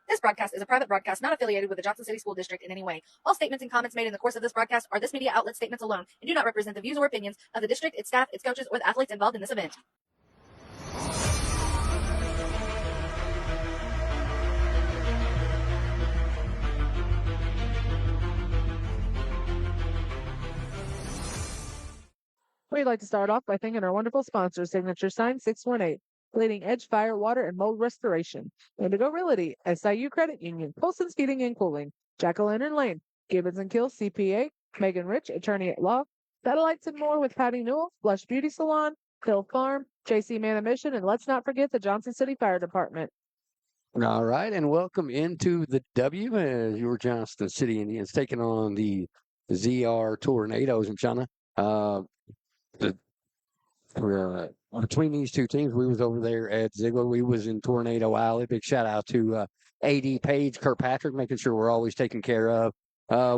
This broadcast is a private broadcast not affiliated with the Johnson City School District in any way. All statements and comments made in the course of this broadcast are this media outlet statements alone and do not represent the views or opinions of the district, its staff, its coaches, or the athletes involved in this event. We'd like to start off by thanking our wonderful sponsor, Signature Sign 618, Leading Edge Fire, Water, and Mold Restoration, Indigo Realty, SIU Credit Union, Polson's Heating and Cooling, Jack-O-Lantern Lane, Gibbons and Kill CPA, Megan Rich, Attorney at Law, Satellites and More with Patty Newell, Blush Beauty Salon, Hill Farm, JC Mission, and let's not forget the Johnson City Fire Department. All right, and welcome into the W as your Johnson City Indians taking on the ZR Tornadoes. And Shauna, between these two teams, we was over there at Ziegler. We was in Tornado Alley. Big shout out to AD Page Kirkpatrick, making sure we're always taken care of.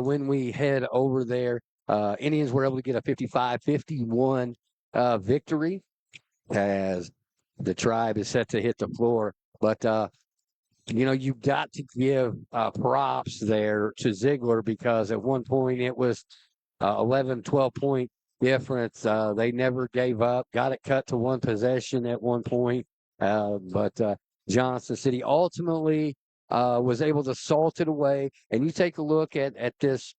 When we head over there, Indians were able to get a 55-51 victory as the Tribe is set to hit the floor. But, you've got to give props there to Ziegler because at one point it was 11, 12-point difference. They never gave up, got it cut to one possession at one point. But Johnson City ultimately was able to salt it away. And you take a look at this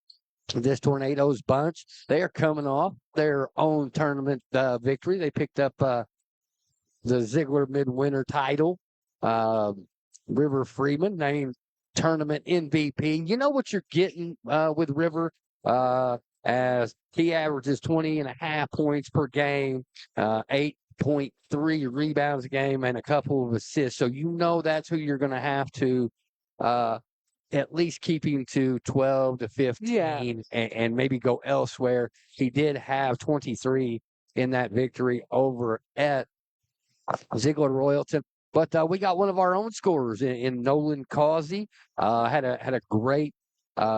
Tornadoes bunch. They are coming off their own tournament victory. They picked up the Ziegler Midwinter title. River Freeman named tournament MVP. You know what you're getting with River as he averages 20.5 points per game, 8.3 rebounds a game, and a couple of assists. So you know that's who you're going to have to at least keep him to 12 to 15 and maybe go elsewhere. He did have 23 in that victory over at Ziegler Royalton. But we got one of our own scorers in Nolan Causey. Had a great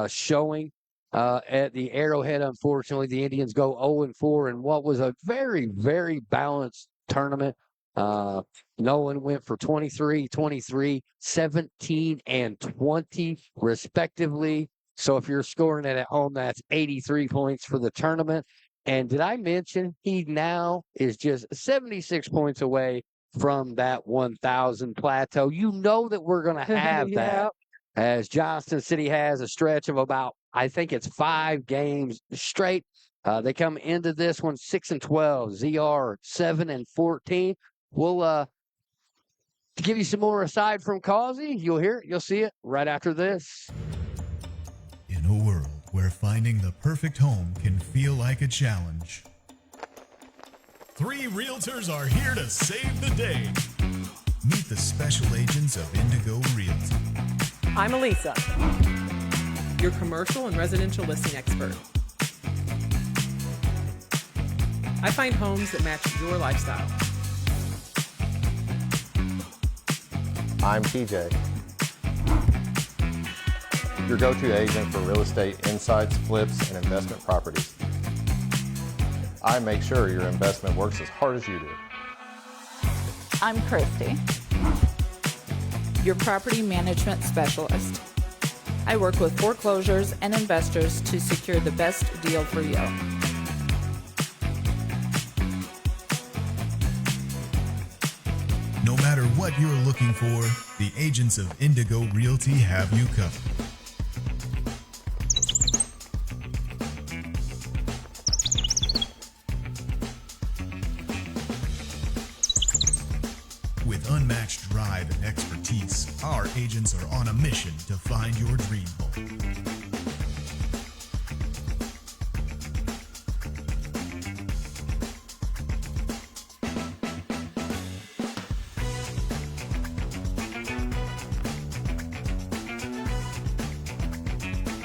showing at the Arrowhead. Unfortunately, the Indians go 0-4 in what was a very, very balanced tournament. Nolan went for 23, 23, 17, and 20, respectively. So if you're scoring it at home, that's 83 points for the tournament. And did I mention he now is just 76 points away from that 1,000 plateau? You know that we're going to have that as Johnson City has a stretch of about, I think it's 5 games straight. They come into this one 6-12, ZR 7-14. We'll give you some more aside from Causey. You'll hear it. You'll see it right after this. In a world where finding the perfect home can feel like a challenge, 3 realtors are here to save the day. Meet the special agents of Indigo Realty. I'm Elisa, your commercial and residential listing expert. I find homes that match your lifestyle. I'm TJ, your go-to agent for real estate insights, flips, and investment properties. I make sure your investment works as hard as you do. I'm Christy, your property management specialist. I work with foreclosures and investors to secure the best deal for you. No matter what you're looking for, the agents of Indigo Realty have you covered. With unmatched drive and expertise, our agents are on a mission to find your dream home.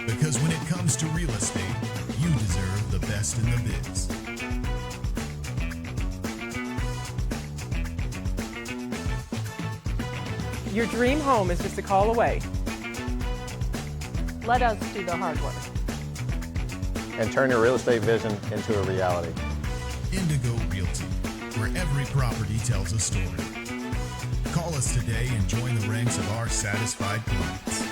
Because when it comes to real estate, you deserve the best in the biz. Your dream home is just a call away. let us do the hard work. And turn your real estate vision into a reality. Indigo Realty, where every property tells a story. Call Call us today and join the ranks of our satisfied clients.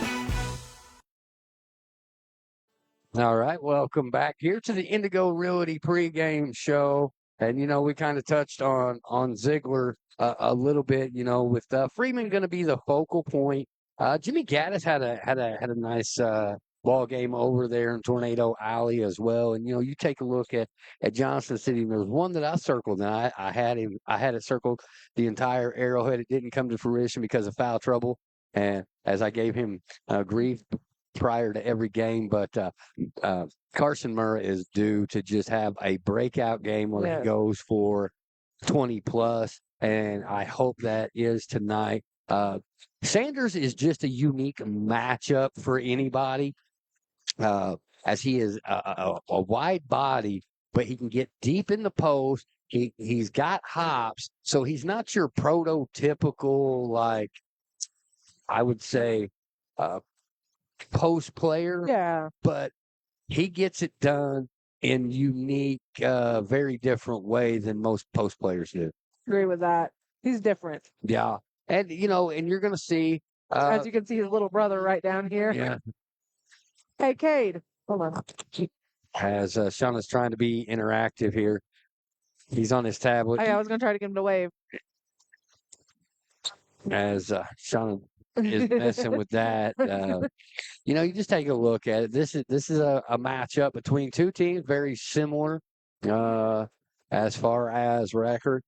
All right, welcome back here to the Indigo Realty pregame show. And, we kind of touched on Ziegler a little bit, with Freeman going to be the focal point. Jimmy Gaddis had a nice ball game over there in Tornado Alley as well. And, you take a look at Johnson City, and there was one that I circled, and I had it circled the entire Arrowhead. It didn't come to fruition because of foul trouble. And as I gave him grief prior to every game, but Carson Murray is due to just have a breakout game where he goes for 20 plus, and I hope that is tonight. Sanders is just a unique matchup for anybody, as he is a wide body, but he can get deep in the post. He's got hops, so he's not your prototypical, like, I would say, post player. Yeah. But he gets it done in unique, very different way than most post players do. Agree with that. He's different. Yeah. And, and you're going to see. As you can see, his little brother right down here. Yeah. Hey, Cade. Hold on. As Shauna's trying to be interactive here. He's on his tablet. I was going to try to get him to wave. As Shauna is messing with that. You just take a look at it. This is a matchup between two teams very similar as far as record.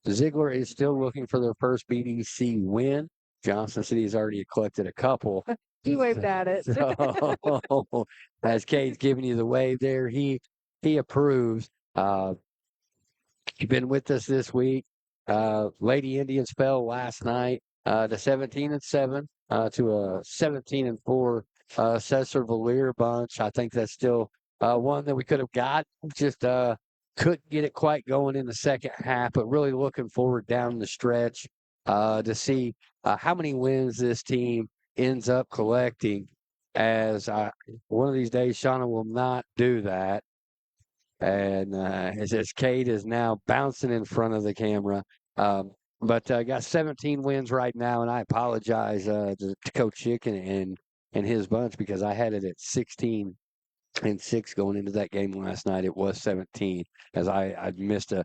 Ziegler is still looking for their first BDC win. Johnson City has already collected a couple. He waved at it. So, as Cade's giving you the wave there, he approves. You've been with us this week. Lady Indians fell last night to 17-7 to a 17-4 Cesar Valier bunch. I think that's still one that we could have got. Just couldn't get it quite going in the second half, but really looking forward down the stretch to see how many wins this team ends up collecting. As one of these days, Shauna will not do that. And as Cade is now bouncing in front of the camera. But got 17 wins right now, and I apologize to Coach Chicken and his bunch because I had it at 16-6 going into that game last night. It was 17 as I missed a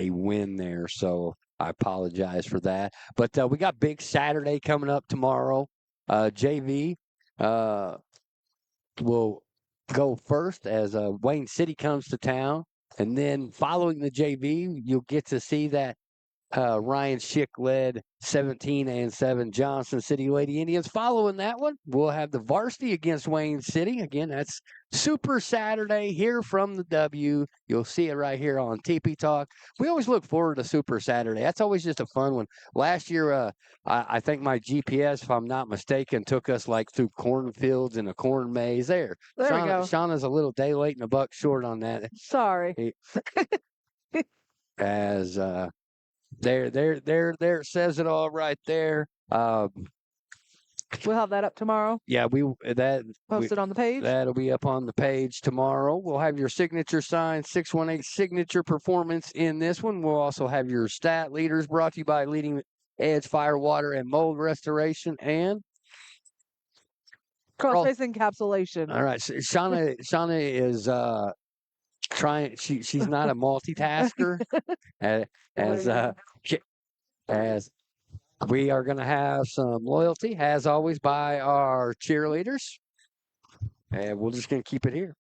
win there, so I apologize for that. But we got big Saturday coming up tomorrow. JV will go first as Wayne City comes to town, and then following the JV, you'll get to see that Ryan Schick led 17-7 Johnson City Lady Indians. Following that one, we'll have the varsity against Wayne City. Again, that's Super Saturday here from the W. You'll see it right here on TP Talk. We always look forward to Super Saturday. That's always just a fun one. Last year, I think my GPS, if I'm not mistaken, took us like through cornfields and a corn maze there. There we go. Shauna's a little day late and a buck short on that. Sorry. As there it says it all right there. We'll have that up tomorrow. Yeah, Posted on the page. That'll be up on the page tomorrow. We'll have your signature sign, 618 signature performance in this one. We'll also have your stat leaders brought to you by Leading Edge Fire, Water, and Mold Restoration and Crawl space encapsulation. All right, so Shauna is trying. She's not a multitasker, as we are going to have some loyalty, as always, by our cheerleaders, and we're just going to keep it here.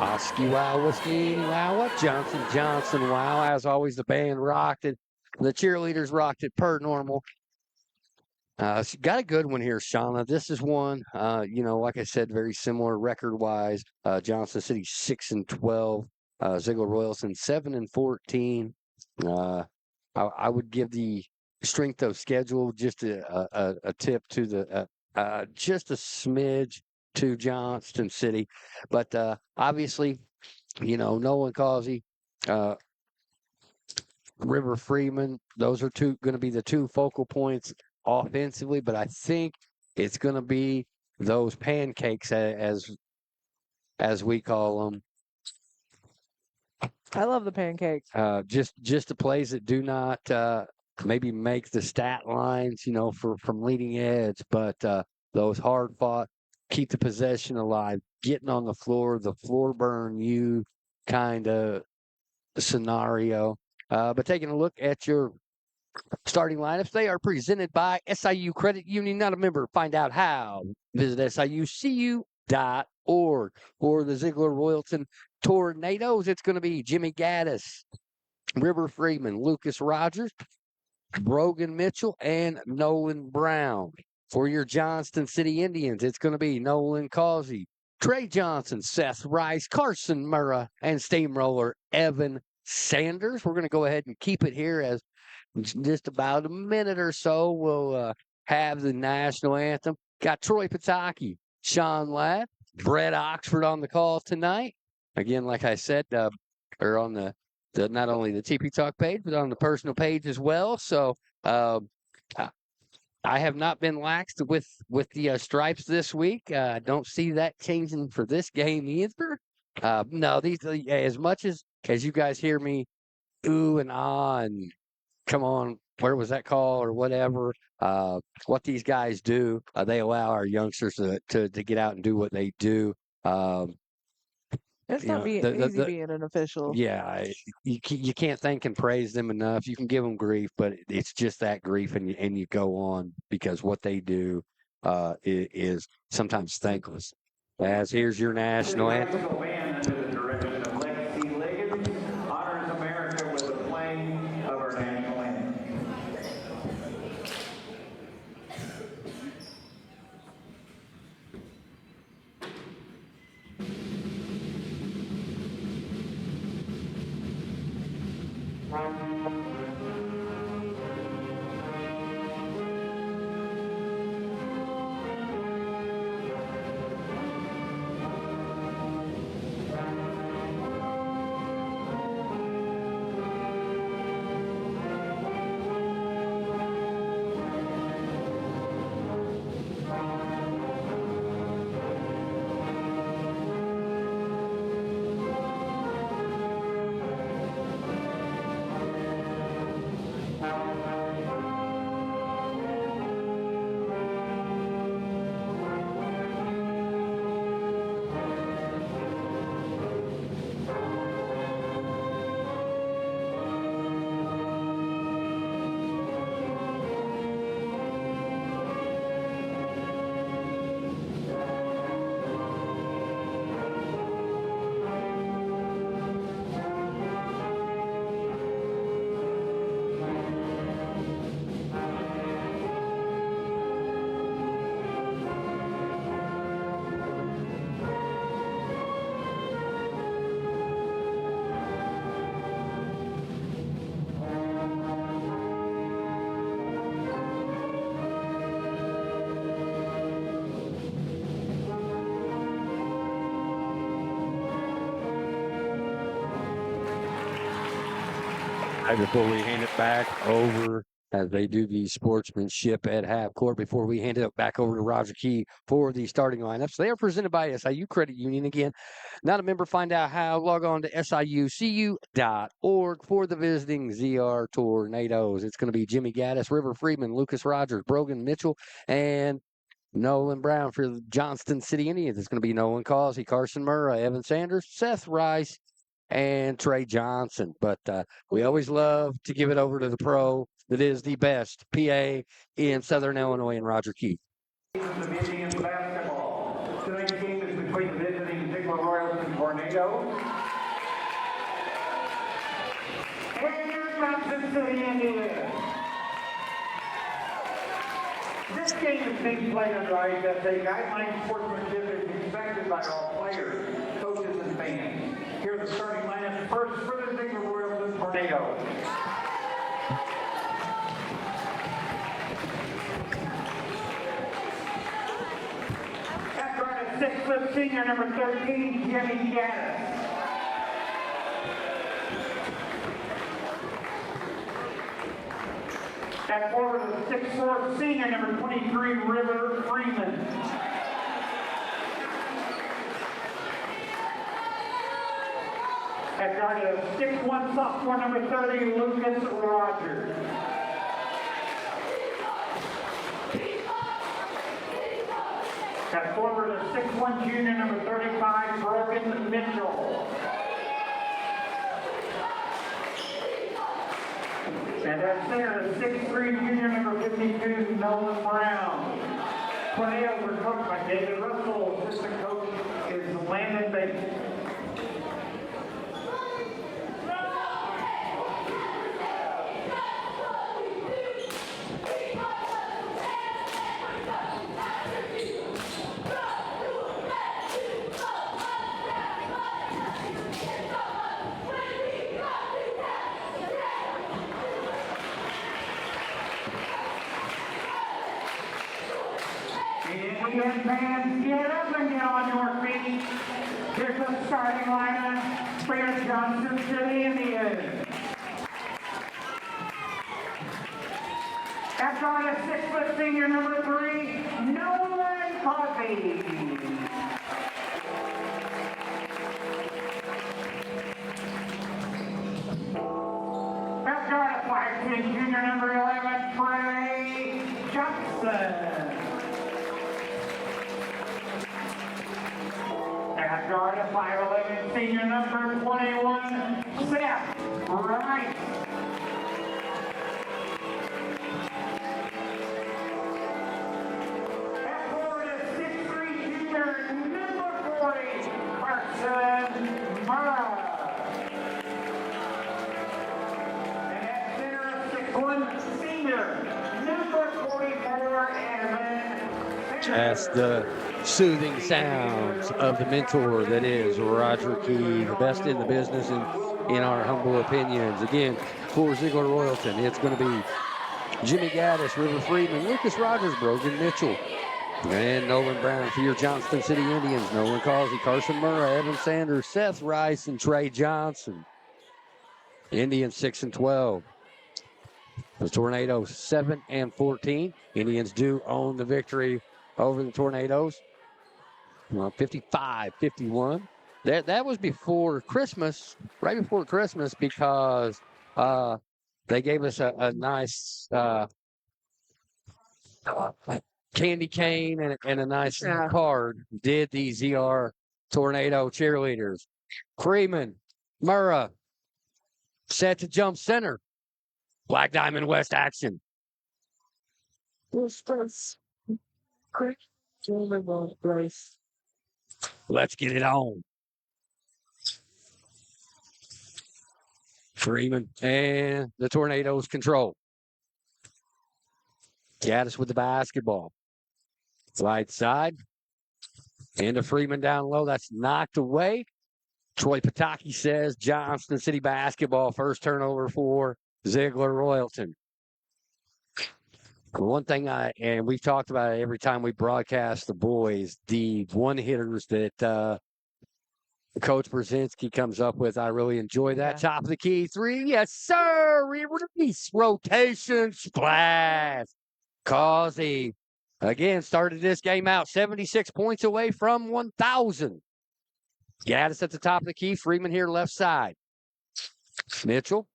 Oski wow, whiskey wow, what Johnson Johnson wow. As always, the band rocked it. The cheerleaders rocked it per normal. Got a good one here, Shauna. This is one, like I said, very similar record-wise. Johnson City 6-12, Ziegler Royalton 7-14. I would give the strength of schedule just a tip to the just a smidge to Johnston City, but obviously, Nolan Causey, River Freeman, those are going to be the two focal points offensively, but I think it's going to be those pancakes as we call them. I love the pancakes. Just the plays that do not maybe make the stat lines, from leading edge, but those hard fought, keep the possession alive, getting on the floor burn you kind of scenario. But taking a look at your starting lineups, they are presented by SIU Credit Union, not a member. Find out how. Visit SIUCU.org. For the Ziegler Royalton Tornadoes, it's going to be Jimmy Gaddis, River Freeman, Lucas Rogers, Brogan Mitchell, and Nolan Brown. For your Johnston City Indians, it's going to be Nolan Causey, Trey Johnson, Seth Rice, Carson Murrah, and Steamroller Evan Sanders. We're going to go ahead and keep it here as just about a minute or so. We'll have the national anthem. Got Troy Pataki, Sean Ladd, Brett Oxford on the call tonight. Again, like I said, or on the not only the TP Talk page, but on the personal page as well. So I have not been laxed with the stripes this week. I don't see that changing for this game either. No, these as much as you guys hear me ooh and ah and come on, where was that call or whatever? What these guys do, they allow our youngsters to get out and do what they do. It's not easy being an official. Yeah, you can't thank and praise them enough. You can give them grief, but it's just that grief, and you go on because what they do is sometimes thankless. As here's your national anthem. Before we hand it back over, as they do the sportsmanship at half court, before we hand it back over to Roger Key for the starting lineups, they are presented by SIU Credit Union. Again, not a member, find out how. Log on to SIUCU.org for the visiting ZR Tornadoes. It's going to be Jimmy Gaddis, River Freeman, Lucas Rogers, Brogan Mitchell, and Nolan Brown. For the Johnston City Indians, it's going to be Nolan Causey, Carson Murrah, Evan Sanders, Seth Rice, and Trey Johnson. But we always love to give it over to the pro that is the best PA in Southern Illinois, and Roger Key. Of Indians basketball. Tonight's game is between the visiting Ziegler Royalton Tornadoes This game is being played under ISSA guidelines. Sportsmanship is expected by all players, coaches, and fans. Here's the starting lineup. First, for the Ziegler Royals Tornado. At guard, a 6-foot senior, number 13, Jimmy Gaddis. At forward, a 6'4" senior, number 23, River Freeman. At guard, a 6'1" sophomore, number 30, Lucas Rogers. At forward, a 6'1" junior, number 35, Brogan Mitchell. And at center, a 6'3" junior, number 52, Nolan Brown. Tornadoes are coached by David Russell. Assistant coach is Landon Bates. Indian fans, get up and get on your feet. Here's the starting lineup for your Johnson City Indians. At guard, a 6-foot senior, number 3, Nolan Coffey. At guard, a 5'10" junior, number 11, Trey Johnson. At guard, a 5'11" senior, number 21, Seth Rice. At forward, a 6'3" junior, number 40, Carson Murrah. And at center, a 6'1" senior, number 44, Evan. That's the soothing sounds of the mentor that is Roger Key, the best in the business in our humble opinions. Again, for Ziegler Royalton, it's going to be Jimmy Gaddis, River Freeman, Lucas Rogers, Brogan Mitchell, and Nolan Brown for your Johnston City Indians. Nolan Causey, Carson Murrah, Evan Sanders, Seth Rice, and Trey Johnson. Indians 6-12. The Tornadoes 7-14. Indians do own the victory over the Tornadoes. 55-51. That was before Christmas, right before Christmas, because they gave us a nice candy cane and a nice card. Did the ZR Tornado cheerleaders. Freeman, Murrah, set to jump center. Black Diamond West action. Let's get it on. Freeman and the Tornadoes control. Gaddis with the basketball. Right side. Into Freeman down low. That's knocked away. Troy Pataki says Johnston City basketball. First turnover for Ziegler Royalton. One thing and we've talked about it every time we broadcast the boys, the one hitters that Coach Brzezinski comes up with, I really enjoy that. Top of the key, 3, yes sir, release, rotation, splash. Causey, again, started this game out 76 points away from 1,000. Gaddis at the top of the key, Freeman here left side. Mitchell.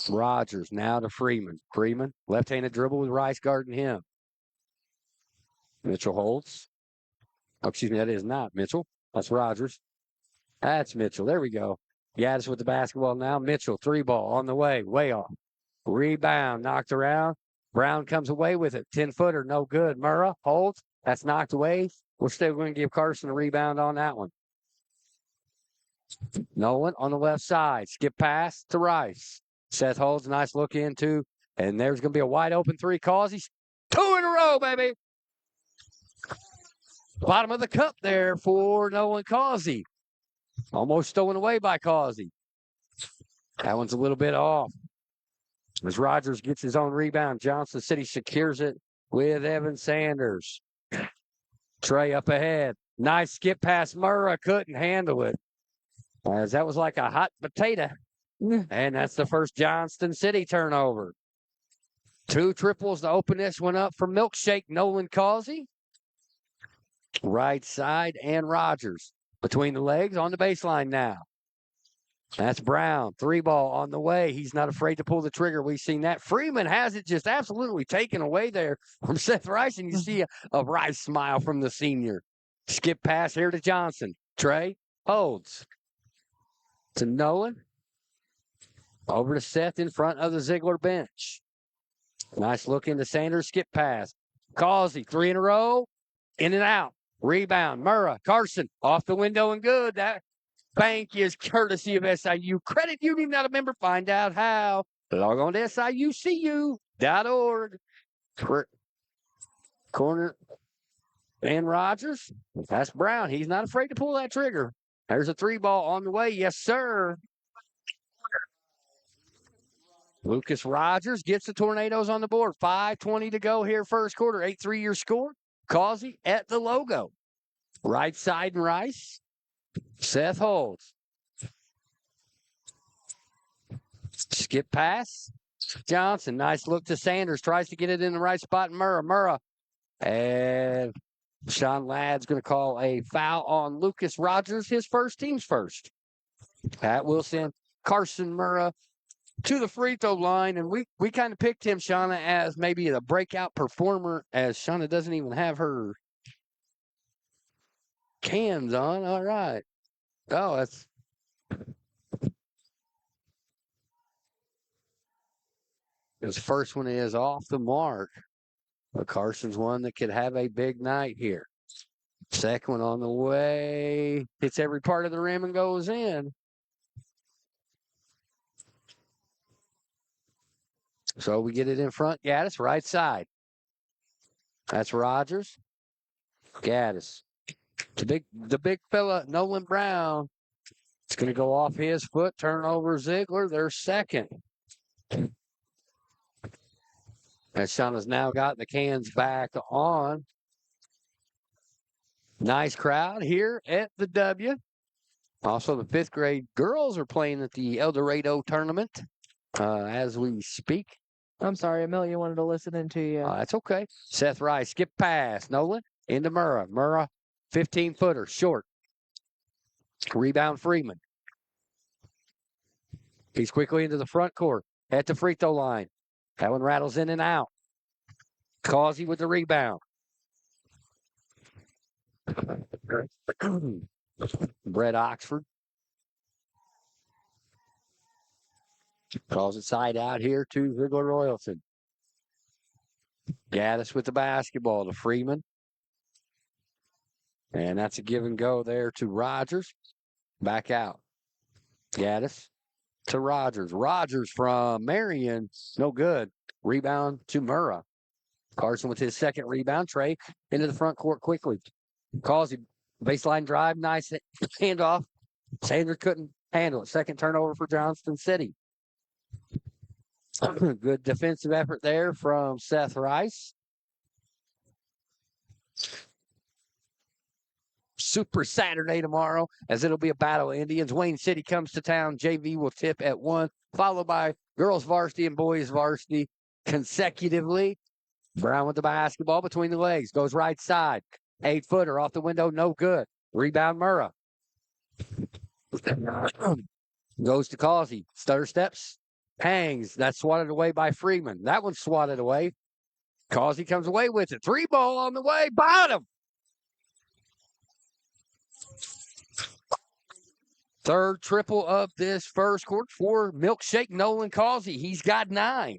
Rogers now to Freeman. Freeman, left-handed dribble with Rice guarding him. Mitchell holds. Oh, excuse me, that is not Mitchell. That's Rogers. That's Mitchell. There we go. Gaddis with the basketball now. Mitchell, 3-ball on the way. Way off. Rebound, knocked around. Brown comes away with it. 10-footer, no good. Murrah holds. That's knocked away. We're still going to give Carson a rebound on that one. Nolan on the left side. Skip pass to Rice. Seth holds. Nice look into And there's going to be a wide open three. Causey's 2 in a row, baby. Bottom of the cup there for Nolan Causey. Almost stolen away by Causey. That one's a little bit off. As Rogers gets his own rebound, Johnson City secures it with Evan Sanders. Trey up ahead. Nice skip past Murrah. Couldn't handle it. As that was like a hot potato. And that's the first Johnston City turnover. 2 triples to open this one up for Milkshake Nolan Causey. Right side and Rogers. Between the legs on the baseline now. That's Brown. 3 ball on the way. He's not afraid to pull the trigger. We've seen that. Freeman has it just absolutely taken away there from Seth Rice, and you see a Rice smile from the senior. Skip pass here to Johnson. Trey holds. To Nolan. Over to Seth in front of the Ziegler bench. Nice look into Sanders. Skip pass. Causey, 3 in a row. In and out. Rebound. Murrah. Carson. Off the window and good. That bank is courtesy of SIU. Credit Union, not a member. Find out how. Log on to SIUCU.org. Corner. And Rogers. That's Brown. He's not afraid to pull that trigger. There's a 3 ball on the way. Yes, sir. Lucas Rogers gets the Tornadoes on the board. 5:20 to go here, first quarter. 8-3 your score. Causey at the logo. Right side and Rice. Seth holds. Skip pass. Johnson. Nice look to Sanders. Tries to get it in the right spot. Murrah. And Sean Ladd's going to call a foul on Lucas Rogers, his first, team's first. That will send Carson Murrah to the free throw line, and we kind of picked him, Shauna, as maybe a breakout performer, as Shauna doesn't even have her cans on. All right. Oh, that's his first one is off the mark. But Carson's one that could have a big night here. Second one on the way. Hits every part of the rim and goes in. So we get it in front. Gaddis, right side. That's Rogers. Gaddis. The big fella, Nolan Brown. It's going to go off his foot. Turnover Ziegler. Their second. As Shauna's now got the cans back on. Nice crowd here at the W. Also, the 5th grade girls are playing at the El Dorado tournament as we speak. I'm sorry, Amelia wanted to listen into you. That's okay. Seth Rice, skip pass. Nolan into Murrah. Murrah, 15-footer, short. Rebound Freeman. He's quickly into the front court at the free throw line. That one rattles in and out. Causey with the rebound. Brett Oxford. Calls it side out here to Ziegler Royalton. Gaddis with the basketball to Freeman. And that's a give and go there to Rogers. Back out. Gaddis to Rogers. Rogers from Marion. No good. Rebound to Murrah. Carson with his second rebound. Trey into the front court quickly. Causey, baseline drive. Nice handoff. Sanders couldn't handle it. Second turnover for Johnston City. Good defensive effort there from Seth Rice. Super Saturday tomorrow, as it'll be a battle of Indians. Wayne City comes to town. JV will tip at 1, followed by girls varsity and boys varsity consecutively. Brown with the basketball between the legs. Goes right side. 8-footer off the window. No good. Rebound Murrah. Goes to Causey. Stutter steps. Hangs. That's swatted away by Freeman. That one's swatted away. Causey comes away with it. 3 ball on the way. Bottom. Third triple of this first quarter for Milkshake Nolan Causey. He's got 9.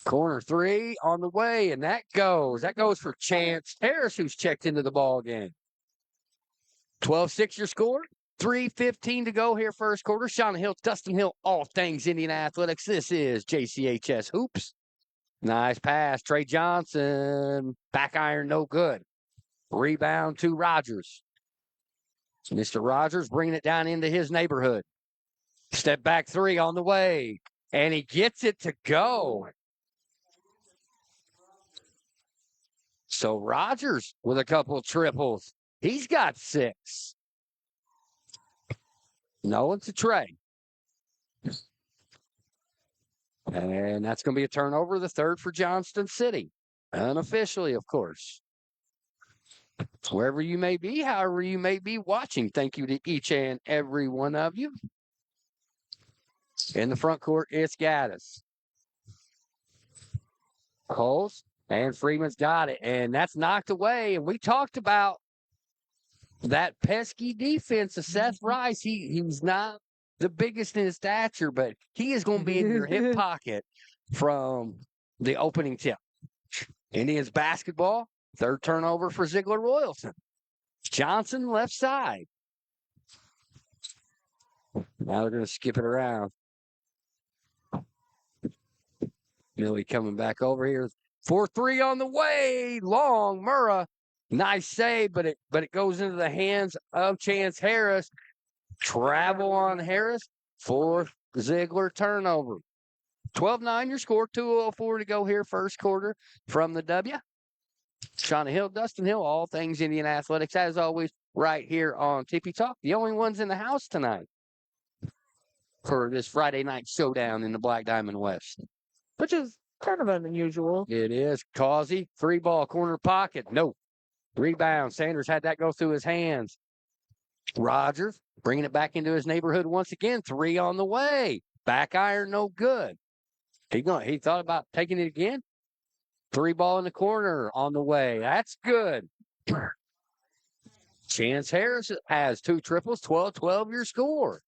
Corner 3 on the way, and that goes for Chance Harris, who's checked into the ball game. 12-6 your score. 3:15 to go here, first quarter. Shauna Hill, Dustin Hill, all things Indian athletics. This is JCHS Hoops. Nice pass. Trey Johnson, back iron, no good. Rebound to Rogers. Mr. Rogers bringing it down into his neighborhood. Step back three on the way. And he gets it to go. So Rogers with a couple of triples. He's got 6. Nolan to Trey. And that's going to be a turnover, the third for Johnston City. Unofficially, of course. Wherever you may be, however you may be watching, thank you to each and every one of you. In the front court, it's Gaddis. Coles and Freeman's got it, and that's knocked away. And we talked about that pesky defense of Seth Rice. He's not the biggest in his stature, but he is going to be in your hip pocket from the opening tip. Indians basketball, third turnover for Ziegler Royalton. Johnson left side. Now they're going to skip it around. Millie coming back over here. 4-3 on the way. Long Murrah. Nice save, but it goes into the hands of Chance Harris. Travel on Harris. Fourth Ziegler turnover. 12-9 your score. 2:04 to go here, first quarter from the W. Shauna Hill, Dustin Hill, all things Indian athletics, as always, right here on Tippy Talk. The only ones in the house tonight for this Friday night showdown in the Black Diamond West. Which is kind of unusual. It is. Causey, 3-ball, corner pocket. No. Rebound. Sanders had that go through his hands. Rogers bringing it back into his neighborhood once again. 3 on the way. Back iron, no good. He thought about taking it again. 3-ball in the corner on the way. That's good. Chance Harris has 2 triples. 12-12 your score.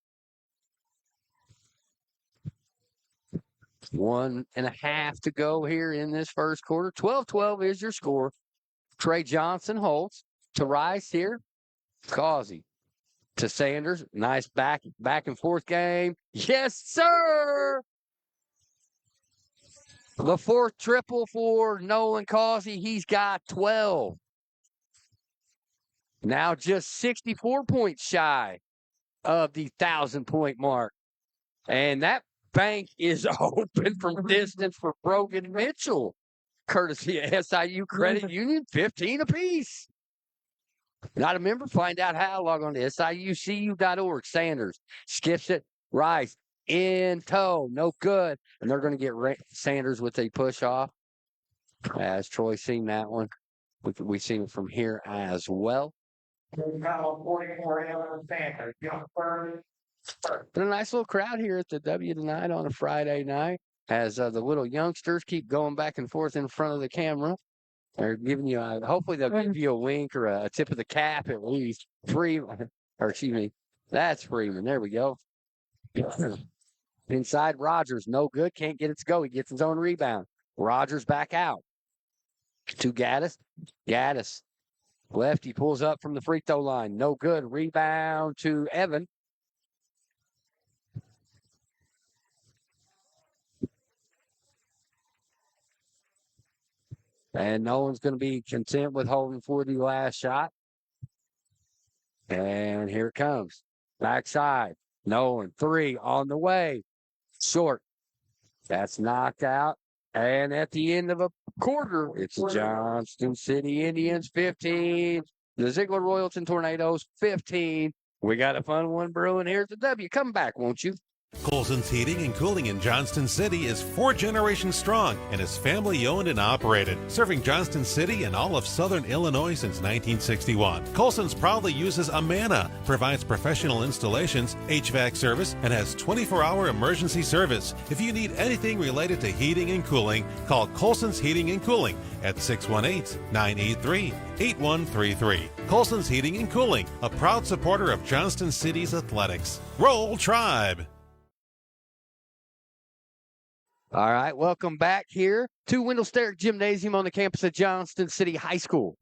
1.5 to go here in this first quarter. 12-12 is your score. Trey Johnson holds to Rice here. Causey to Sanders. Nice back and forth game. Yes, sir. The 4th triple for Nolan Causey. He's got 12. Now just 64 points shy of the 1,000-point mark. And that bank is open from distance for Brogan Mitchell. Courtesy of SIU Credit Union, 15 apiece. Not a member? Find out how. Log on to SIUCU.org. Sanders skips it. Rice in tow. No good. And they're going to get Sanders with a push off. As Troy seen that one. We've seen it from here as well. But a nice little crowd here at the W tonight on a Friday night as the little youngsters keep going back and forth in front of the camera. They're giving you, hopefully they'll give you a wink or a tip of the cap at least. That's Freeman. There we go. Inside Rogers, no good. Can't get it to go. He gets his own rebound. Rogers back out to Gaddis. Gaddis, lefty pulls up from the free throw line. No good. Rebound to Evan. And no one's going to be content with holding for the last shot. And here it comes. Backside. Nolan, 3 on the way. Short. That's knocked out. And at the end of a quarter, it's Johnston City Indians 15. The Ziegler Royalton Tornadoes 15. We got a fun one brewing here at the W. Come back, won't you? Colson's Heating and Cooling in Johnston City is 4 generations strong and is family owned and operated, serving Johnston City and all of southern Illinois since 1961. Colson's proudly uses Amana, provides professional installations, HVAC service, and has 24-hour emergency service. If you need anything related to heating and cooling, call Colson's Heating and Cooling at 618-983-8133. Colson's Heating and Cooling, a proud supporter of Johnston City's athletics. Roll Tribe! All right, welcome back here to Wendell Sterrick Gymnasium on the campus of Johnston City High School.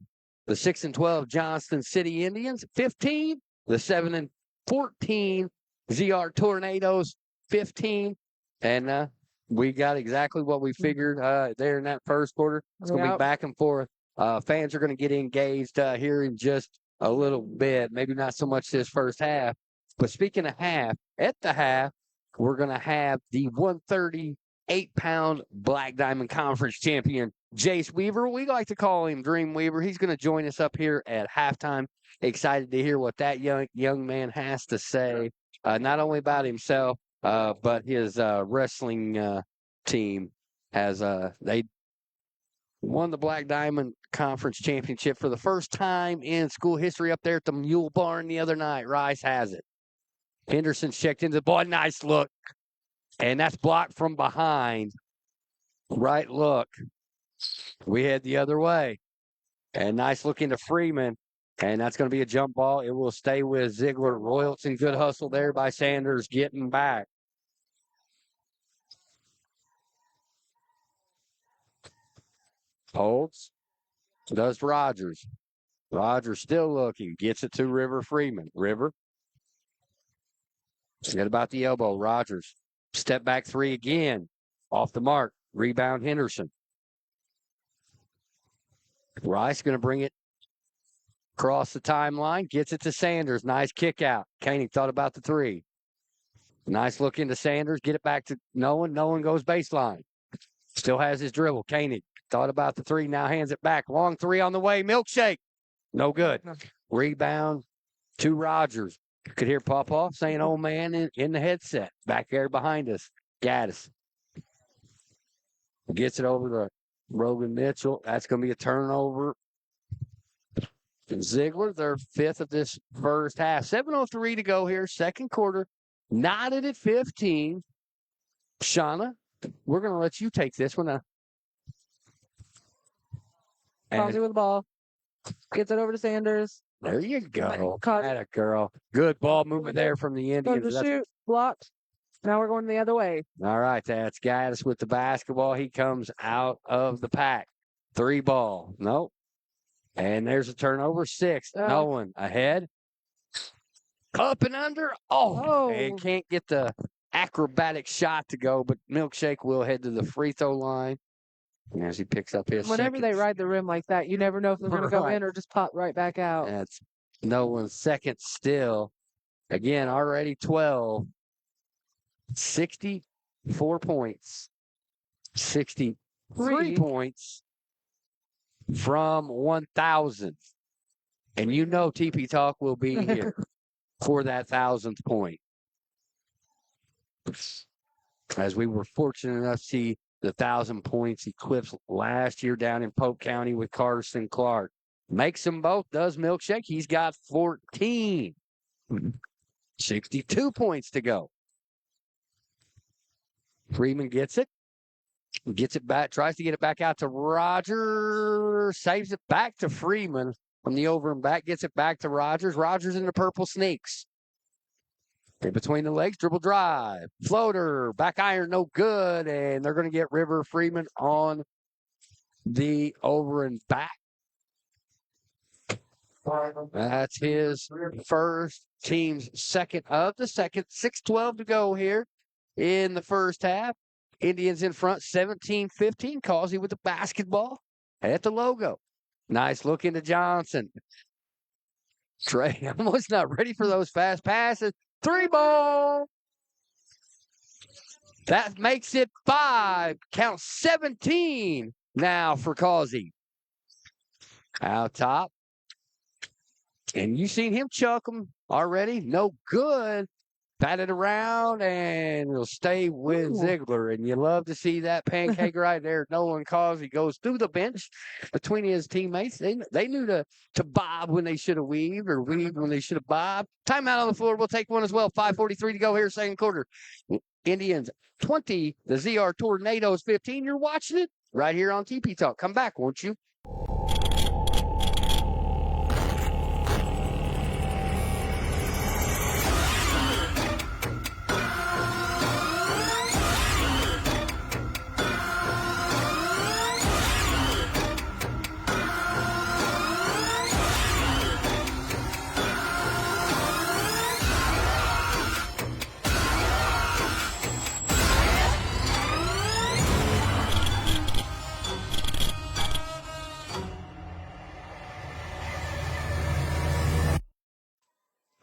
The 6-12 Johnston City Indians, 15. The 7-2 14. ZR Tornadoes 15. And we got exactly what we figured there in that first quarter. It's going to be back and forth. Fans are going to get engaged here in just a little bit. Maybe not so much this first half. But speaking of half, at the half, we're going to have the 138-pound Black Diamond Conference champion, Jace Weaver. We like to call him Dream Weaver. He's going to join us up here at halftime. Excited to hear what that young man has to say, not only about himself, but his wrestling team has they won the Black Diamond Conference Championship for the first time in school history up there at the Mule Barn the other night. Rice has it. Henderson's checked into the ball. Nice look. And that's blocked from behind. Right look. We head the other way. And nice look into Freeman. And that's going to be a jump ball. It will stay with Ziegler. Royalton, good hustle there by Sanders getting back. Holds. Does Rogers. Rogers still looking. Gets it to River Freeman. River. Forget about the elbow. Rogers. Step back three again. Off the mark. Rebound Henderson. Rice going to bring it across the timeline. Gets it to Sanders. Nice kick out. Koenig thought about the three. Nice look into Sanders. Get it back to Nolan. Nolan goes baseline. Still has his dribble. Koenig thought about the three. Now hands it back. Long three on the way. Milkshake. No good. Rebound to Rogers. You could hear Pawpaw saying, "Oh, man," in the headset. Back there behind us. Gaddis. Gets it over to Rogan Mitchell. That's going to be a turnover. Ziegler, their fifth of this first half. 7:03 to go here, second quarter. Knotted at 15. Shauna, we're going to let you take this one. Causey with the ball. Gets it over to Sanders. There you go. Caught. Atta girl. Good ball movement there from the Indians. Goes to shoot. Blocked. Now we're going the other way. All right, that's Gaddis with the basketball. He comes out of the pack. 3 ball. Nope. And there's a turnover. 6. No one ahead. Up and under. Oh. And can't get the acrobatic shot to go, but Milkshake will head to the free throw line. And as he picks up his Whenever they ride the rim like that, you never know if they're going to go in or just pop right back out. That's no one's second still. Again, already 12. 64 points. 63 points from 1,000. And you know TP Talk will be here for that 1,000th point. As we were fortunate enough to see the 1,000 points eclipsed last year down in Polk County with Carson Clark. Makes them both, does Milkshake. He's got 14. 62 points to go. Freeman gets it. Gets it back, tries to get it back out to Rogers. Saves it back to Freeman from the over and back. Gets it back to Rogers. Rogers in the purple sneaks. In between the legs, dribble drive. Floater, back iron, no good. And they're going to get River Freeman on the over and back. That's his first, team's second of the second. 6:12 to go here in the first half. Indians in front, 17-15. Causey with the basketball at the logo. Nice look into Johnson. Trey almost not ready for those fast passes. 3 ball. That makes it 5. Count 17 now for Causey. Out top. And you seen him chuck them already. No good. Batted around and will stay with Ziegler. And you love to see that pancake right there. Nolan Causey goes through the bench between his teammates. They knew to bob when they should have weaved or weaved when they should have bobbed. Timeout on the floor. We'll take one as well. 5:43 to go here, second quarter. Indians 20, the ZR Tornadoes 15. You're watching it right here on TP Talk. Come back, won't you?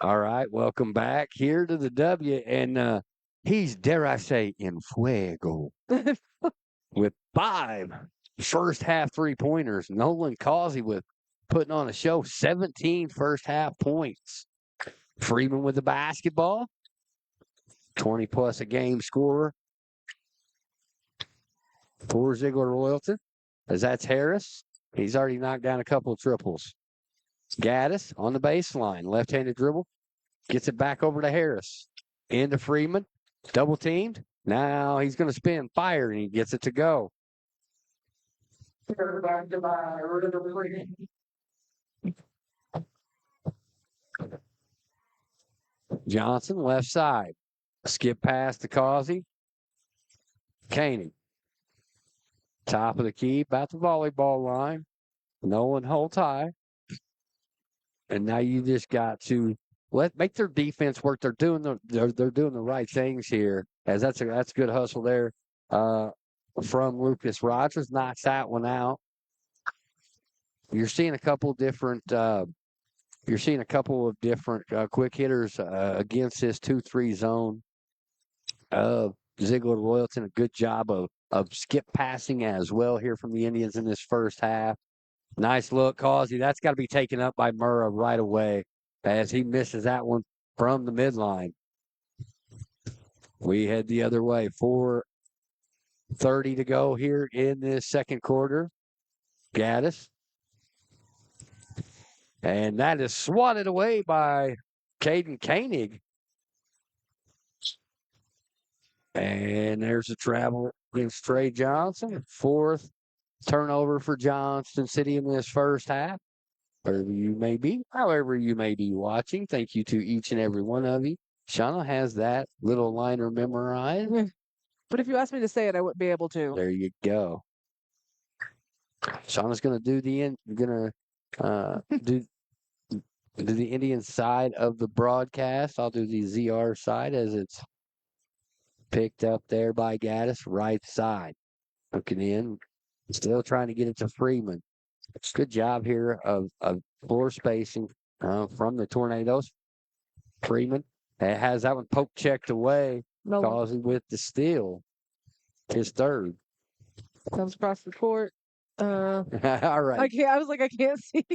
All right, welcome back here to the W, and he's, dare I say, in fuego with 5 first half 3-pointers. Nolan Causey with putting on a show, 17 first half points. Freeman with the basketball, 20 plus a game scorer for Ziegler Royalton. As that's Harris. He's already knocked down a couple of triples. Gaddis on the baseline, left-handed dribble, gets it back over to Harris. Into Freeman, double teamed. Now he's going to spin, fire, and he gets it to go. Johnson, left side. Skip pass to Causey. Koenig. Top of the key, about the volleyball line. Nolan holds high. And now you just got to make their defense work. They're doing the right things here. As that's a good hustle there from Lucas Rogers. Knocks that one out. You're seeing a couple of different quick hitters against this 2-3 zone of Ziegler Royalton. A good job of skip passing as well here from the Indians in this first half. Nice look, Causey. That's got to be taken up by Murrah right away as he misses that one from the midline. We head the other way. 4:30 to go here in this second quarter. Gaddis. And that is swatted away by Caden Koenig. And there's a travel against Trey Johnson. 4th turnover for Johnston City in this first half. Wherever you may be, however you may be watching, thank you to each and every one of you. Shauna has that little liner memorized. But if you asked me to say it, I wouldn't be able to. There you go. Shauna's going to do the Indian side of the broadcast. I'll do the ZR side as it's picked up there by Gaddis, right side. Looking in, still trying to get it to Freeman. Good job here of floor spacing from the Tornadoes. Freeman has that one poke checked away. Causey with the steal. His 3rd. Comes across the court. All right. I was like, I can't see.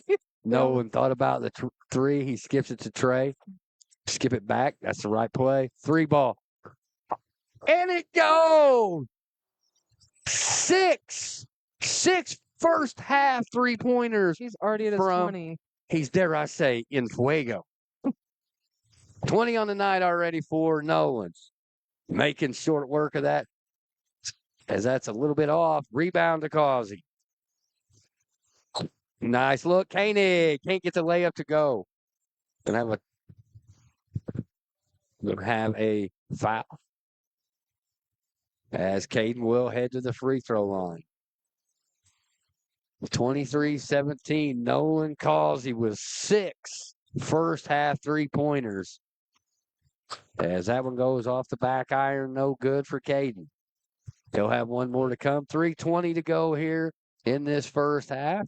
No one thought about the 3. He skips it to Trey. Skip it back. That's the right play. 3 ball. And it goes! 6 first half 3-pointers. He's already at his 20. He's, dare I say, in fuego. 20 on the night already for Nolan. Making short work of that. As that's a little bit off. Rebound to Causey. Nice look. Koenig can't get the layup to go. Gonna have a foul. As Caden will head to the free throw line. 23-17. Nolan Causey with 6 first half 3-pointers. As that one goes off the back iron, no good for Caden. He'll have one more to come. 3:20 to go here in this first half.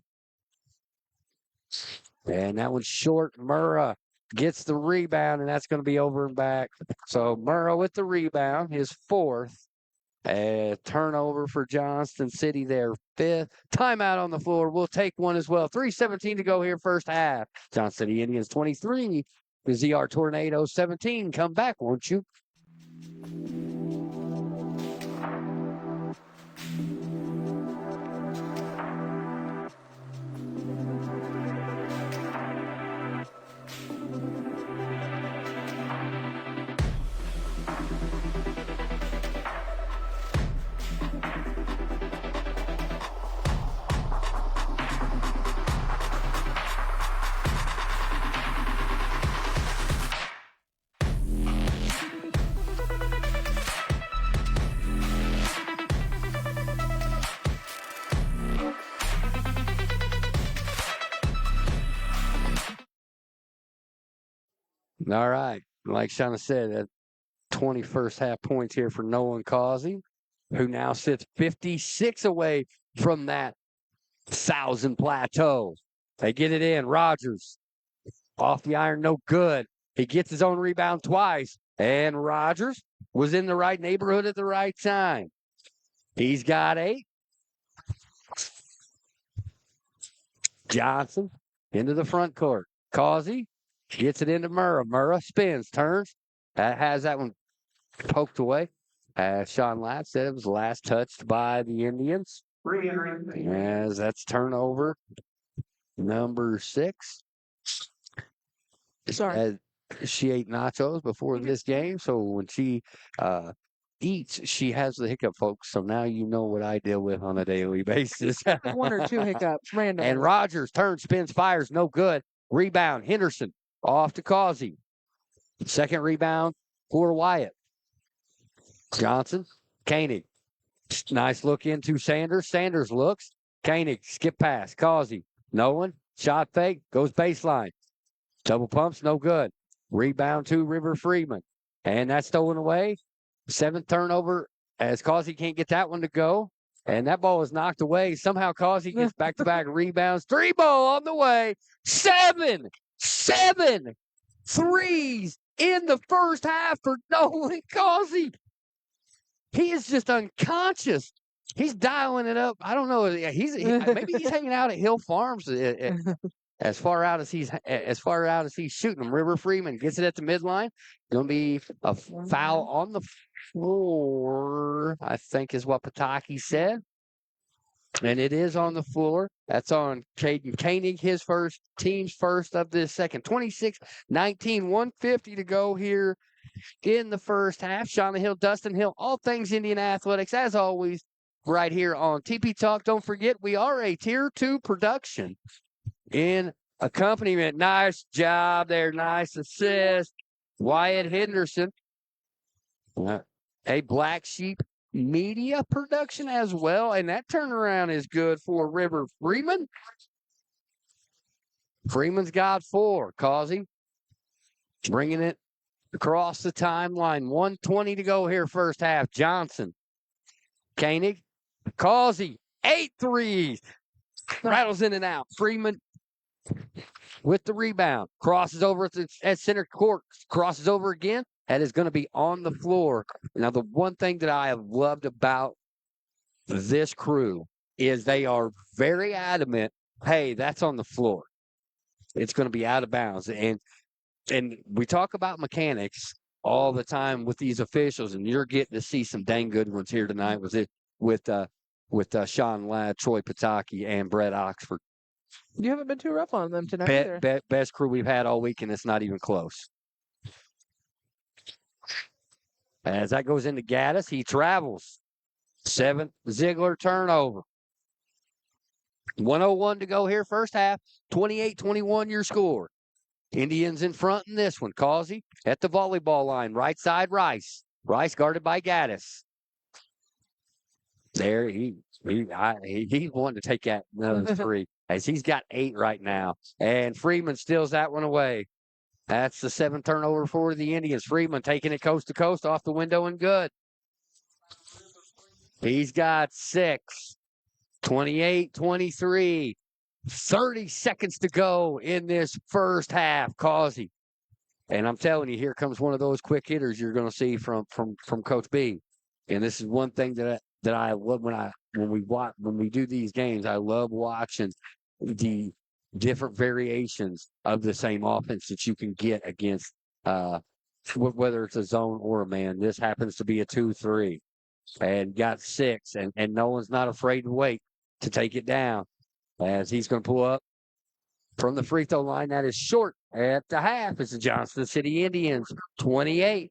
And that one's short. Murrah gets the rebound, and that's going to be over and back. So Murrah with the rebound, his 4th. Turnover for Johnston City, their 5th. Timeout on the floor. We'll take one as well. 3:17 to go here first half. Johnston City Indians 23. The ZR Tornadoes 17. Come back, won't you? All right. Like Shauna said, that 21st half points here for Nolan Causey, who now sits 56 away from that 1,000 plateau. They get it in. Rogers off the iron, no good. He gets his own rebound twice, and Rogers was in the right neighborhood at the right time. He's got 8. Johnson into the front court. Causey gets it into Murrah. Murrah spins, turns. Has that one poked away. As Sean Lapp said, it was last touched by the Indians. As that's turnover number 6. Sorry. She ate nachos before this game, so when she eats, she has the hiccup, folks. So now you know what I deal with on a daily basis. 1 or 2 hiccups, random. And Rogers turns, spins, fires, no good. Rebound, Henderson off to Causey. Second rebound for Wyatt. Johnson, Koenig. Nice look into Sanders. Sanders looks. Koenig, skip pass. Causey, no one. Shot fake, goes baseline. Double pumps, no good. Rebound to River Freeman. And that's stolen away. 7th turnover as Causey can't get that one to go. And that ball is knocked away. Somehow Causey gets back-to-back rebounds. 3 ball on the way. 7 threes in the first half for Nolan Causey. He is just unconscious. He's dialing it up. I don't know. Maybe he's hanging out at Hill Farms as far out as he's shooting them. River Freeman gets it at the midline. Going to be a foul on the floor, I think is what Pataki said. And it is on the floor. That's on Caden Koenig, his team's first of this second. 26-19, 150 to go here in the first half. Shauna Hill, Dustin Hill, all things Indian athletics, as always, right here on TP Talk. Don't forget, we are a Tier 2 production in accompaniment. Nice job there. Nice assist. Wyatt Henderson. A Black Sheep Media production as well. And that turnaround is good for River Freeman. Freeman's got 4. Causey bringing it across the timeline. 1:20 to go here first half. Johnson. Koenig. Causey. 8 threes. Rattles in and out. Freeman with the rebound. Crosses over at center court. Crosses over again. That is going to be on the floor. Now, the one thing that I have loved about this crew is they are very adamant, hey, that's on the floor. It's going to be out of bounds. And we talk about mechanics all the time with these officials, and you're getting to see some dang good ones here tonight with Sean Ladd, Troy Pataki, and Brett Oxford. You haven't been too rough on them tonight either. Best crew we've had all week, and it's not even close. As that goes into Gaddis, he travels. 7th Ziegler turnover. 1:01 to go here first half. 28-21 your score. Indians in front in this one. Causey at the volleyball line. Right side, Rice. Rice guarded by Gaddis. There, he's wanting to take that another 3 as he's got 8 right now. And Freeman steals that one away. That's the 7th turnover for the Indians. Freeman taking it coast to coast off the window and good. He's got 6. 28-23. 30 seconds to go in this first half. Causey. And I'm telling you, here comes one of those quick hitters you're going to see from Coach B. And this is one thing that I love when we do these games. I love watching the different variations of the same offense that you can get against whether it's a zone or a man. This happens to be a 2-3 and got 6 and no one's not afraid to wait to take it down as he's going to pull up from the free throw line. That is short at the half. It's the Johnston City Indians 28.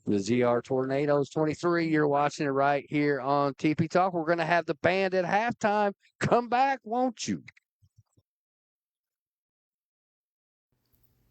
The ZR Tornadoes 23. You're watching it right here on TP Talk. We're going to have the band at halftime. Come back, won't you?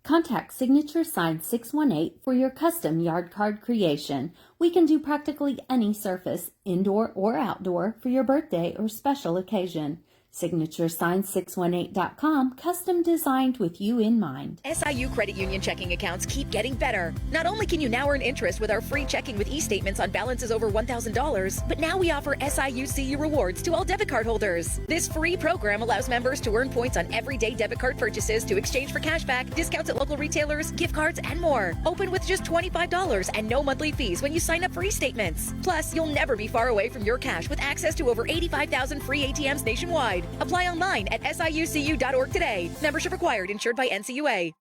Contact Signature Sign 618 for your custom yard card creation. We can do practically any surface, indoor or outdoor, for your birthday or special occasion. SignatureSign618.com, custom designed with you in mind. SIU Credit Union checking accounts keep getting better. Not only can you now earn interest with our free checking with e-statements on balances over $1,000, but now we offer SIU rewards to all debit card holders. This free program allows members to earn points on everyday debit card purchases to exchange for cashback, discounts at local retailers, gift cards, and more. Open with just $25 and no monthly fees when you sign up for e-statements. Plus, you'll never be far away from your cash with access to over 85,000 free ATMs nationwide. Apply online at siucu.org today. Membership required. Insured by NCUA.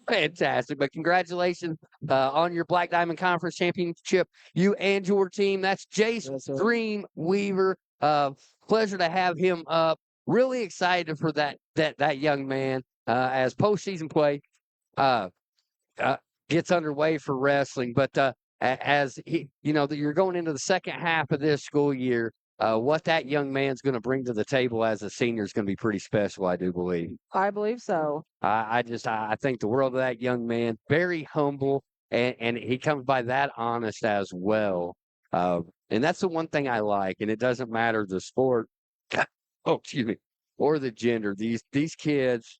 Fantastic. But congratulations on your Black Diamond Conference Championship, you and your team. That's Jace Dream Weaver. Pleasure to have him up. Really excited for that young man as postseason play gets underway for wrestling. But as he, you're going into the second half of this school year, what that young man's going to bring to the table as a senior is going to be pretty special, I do believe. I believe so. I think the world of that young man. Very humble, and he comes by that honest as well. And that's the one thing I like. And it doesn't matter the sport, or the gender. These kids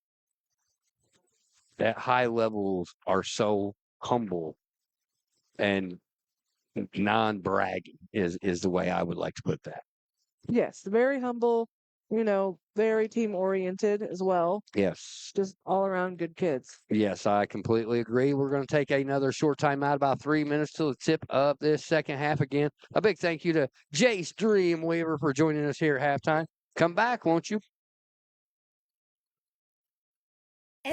at high levels are so humble and non-bragging is the way I would like to put that. Yes, very humble, very team oriented as well. Yes. Just all around good kids. Yes, I completely agree. We're going to take another short time out, about 3 minutes till the tip of this second half again. A big thank you to Jace Dreamweaver for joining us here at halftime. Come back, won't you?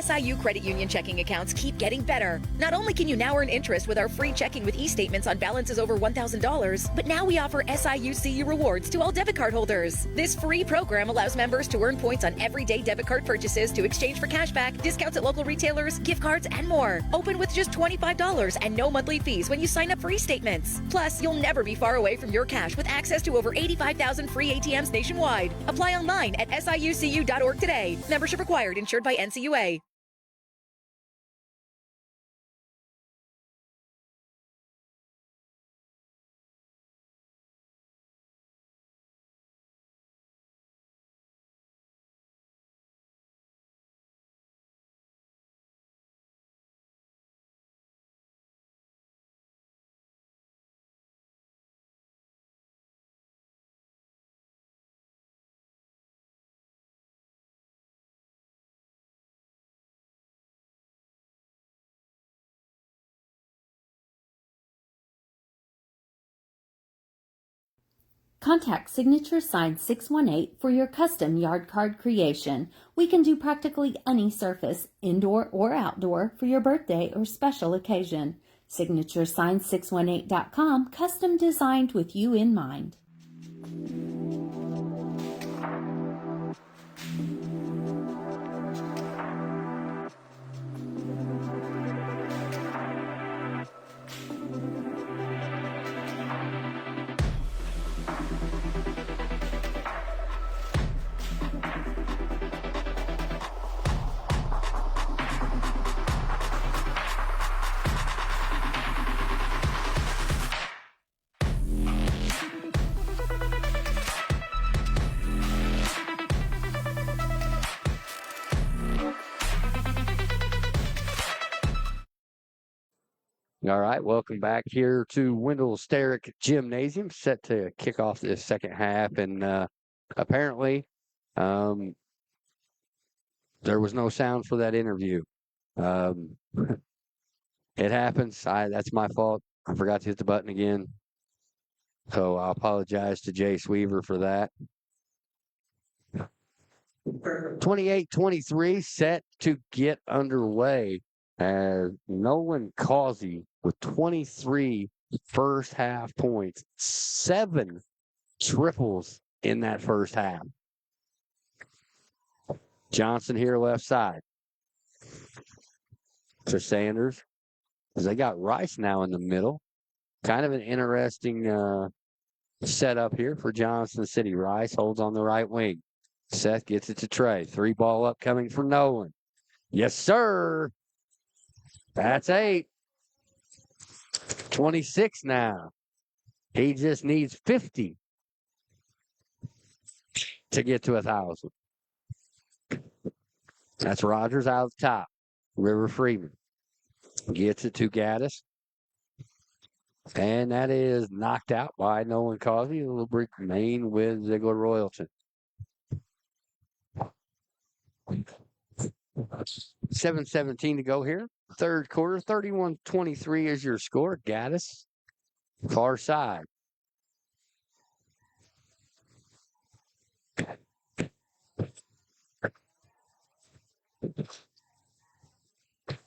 SIU credit union checking accounts keep getting better. Not only can you now earn interest with our free checking with e-statements on balances over $1,000, but now we offer SIU CU rewards to all debit card holders. This free program allows members to earn points on everyday debit card purchases to exchange for cashback, discounts at local retailers, gift cards, and more. Open with just $25 and no monthly fees when you sign up for e-statements. Plus, you'll never be far away from your cash with access to over 85,000 free ATMs nationwide. Apply online at siucu.org today. Membership required. Insured by NCUA. Contact Signature Sign 618 for your custom yard card creation. We can do practically any surface, indoor or outdoor, for your birthday or special occasion. SignatureSign618.com, custom designed with you in mind. All right, welcome back here to Wendell Sterick Gymnasium, set to kick off this second half. And apparently, there was no sound for that interview. It happens. That's my fault. I forgot to hit the button again. So I apologize to Jace Weaver for that. 28-23, set to get underway. As Nolan Causey with 23 first half points, 7 triples in that first half. Johnson here left side. To Sanders. They got Rice now in the middle. Kind of an interesting setup here for Johnson City. Rice holds on the right wing. Seth gets it to Trey. 3 ball up coming for Nolan. Yes, sir. That's 8. 26 now. He just needs 50 to get to 1,000. That's Rogers out of the top. River Freeman gets it to Gaddis. And that is knocked out by Nolan Causey. A little break remain with Ziegler Royalton. 7:17 to go here. Third quarter, 31-23 is your score. Gaddis, far side.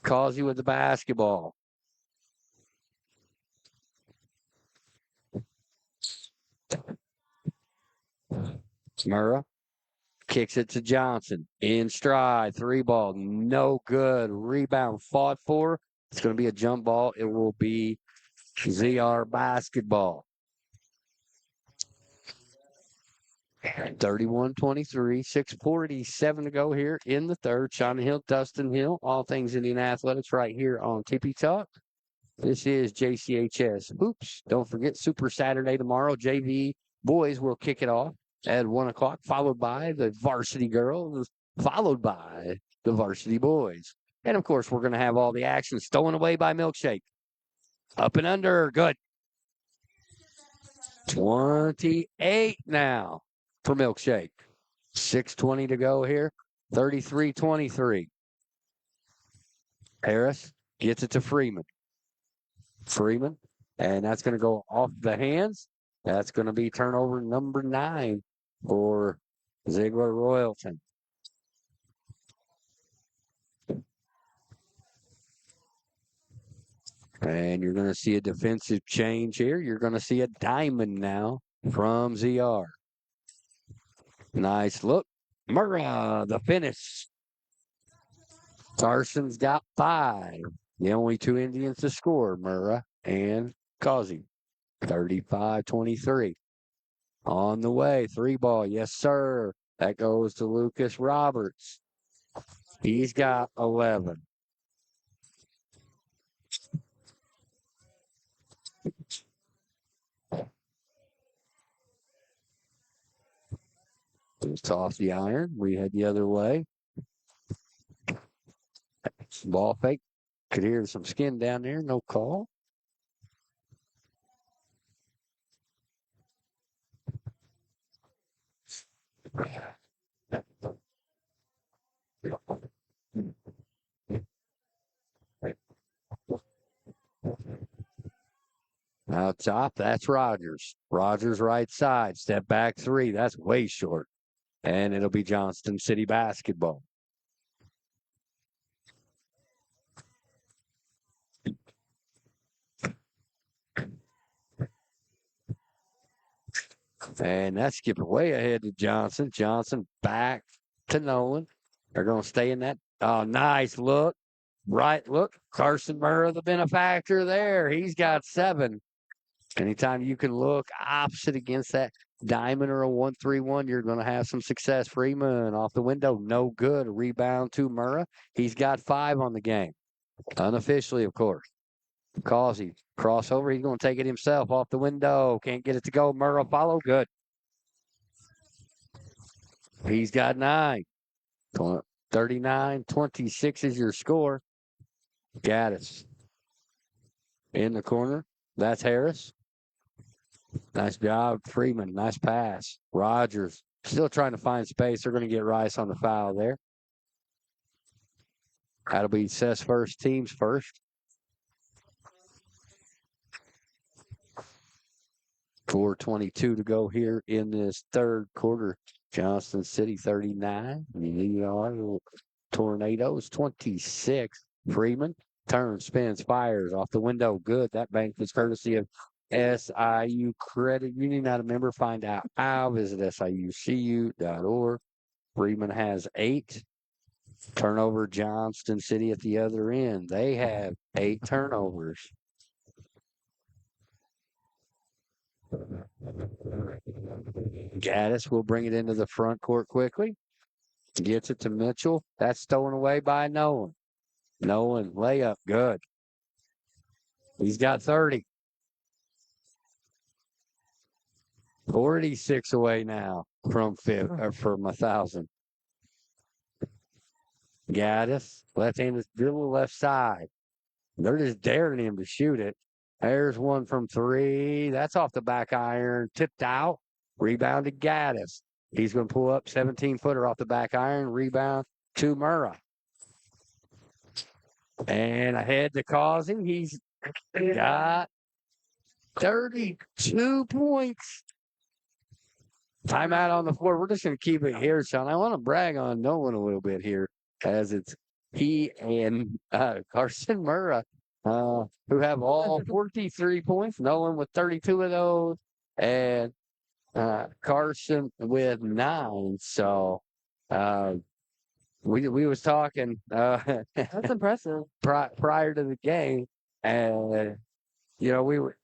Causey with the basketball. Murrah kicks it to Johnson. In stride. 3-ball. No good. Rebound fought for. It's going to be a jump ball. It will be ZR basketball. 31-23, 6:47 to go here in the third. Shauna Hill, Dustin Hill, all things Indian Athletics right here on Tippy Talk. This is JCHS Hoops. Don't forget Super Saturday tomorrow. JV boys will kick it off at 1 o'clock, followed by the varsity girls, followed by the varsity boys. And of course, we're going to have all the action stolen away by Milkshake. Up and under, good. 28 now for Milkshake. 6:20 to go here. 33-23. Harris gets it to Freeman. Freeman, and that's going to go off the hands. That's going to be turnover number 9 for Ziegler Royalton. And you're going to see a defensive change here. You're going to see a diamond now from ZR. Nice look. Murrah, the finish. Carson's got 5. The only 2 Indians to score, Murrah and Causey. 35-23. On the way, 3-ball. Yes, sir. That goes to Lucas Roberts. He's got 11. It's off the iron. We head the other way. Ball fake. Could hear some skin down there. No call. Out top, that's Rogers. Rogers right side. Step back 3. That's way short. And it'll be Johnston City basketball. And that skipped way ahead to Johnson. Johnson back to Nolan. They're going to stay in that. Oh, nice look. Right look. Carson Murrah, the benefactor there. He's got 7. Anytime you can look opposite against that diamond or a 1-3-1, you're going to have some success. Freeman off the window. No good. A rebound to Murrah. He's got 5 on the game. Unofficially, of course. Causey, crossover. He's going to take it himself off the window. Can't get it to go. Murrah follow. Good. He's got 9. 39-26 is your score. Gaddis in the corner. That's Harris. Nice job, Freeman. Nice pass. Rogers still trying to find space. They're going to get Rice on the foul there. That'll be Seth's first, team's first. 4:22 to go here in this third quarter. Johnston City 39. Tornadoes 26. Freeman turns, spins, fires off the window. Good. That bank was courtesy of SIU Credit Union. Not a member. Find out how. Visit siucu.org. Freeman has 8. Turnover Johnston City at the other end. They have 8 turnovers. Gaddis will bring it into the front court quickly. Gets it to Mitchell. That's stolen away by Nolan. Nolan, layup, good. He's got 30. 46 away now from 1,000. Gaddis, left-handed dribble, left side. They're just daring him to shoot it. There's one from 3. That's off the back iron. Tipped out. Rebounded Gaddis. He's going to pull up 17-footer off the back iron. Rebound to Murrah. And ahead to Causey. He's got 32 points. Timeout on the floor. We're just going to keep it here, Sean. I want to brag on Nolan a little bit here as it's he and Carson Murrah, who have all 43 points, Nolan with 32 of those, and Carson with 9. So we was talking That's impressive. prior to the game, and we were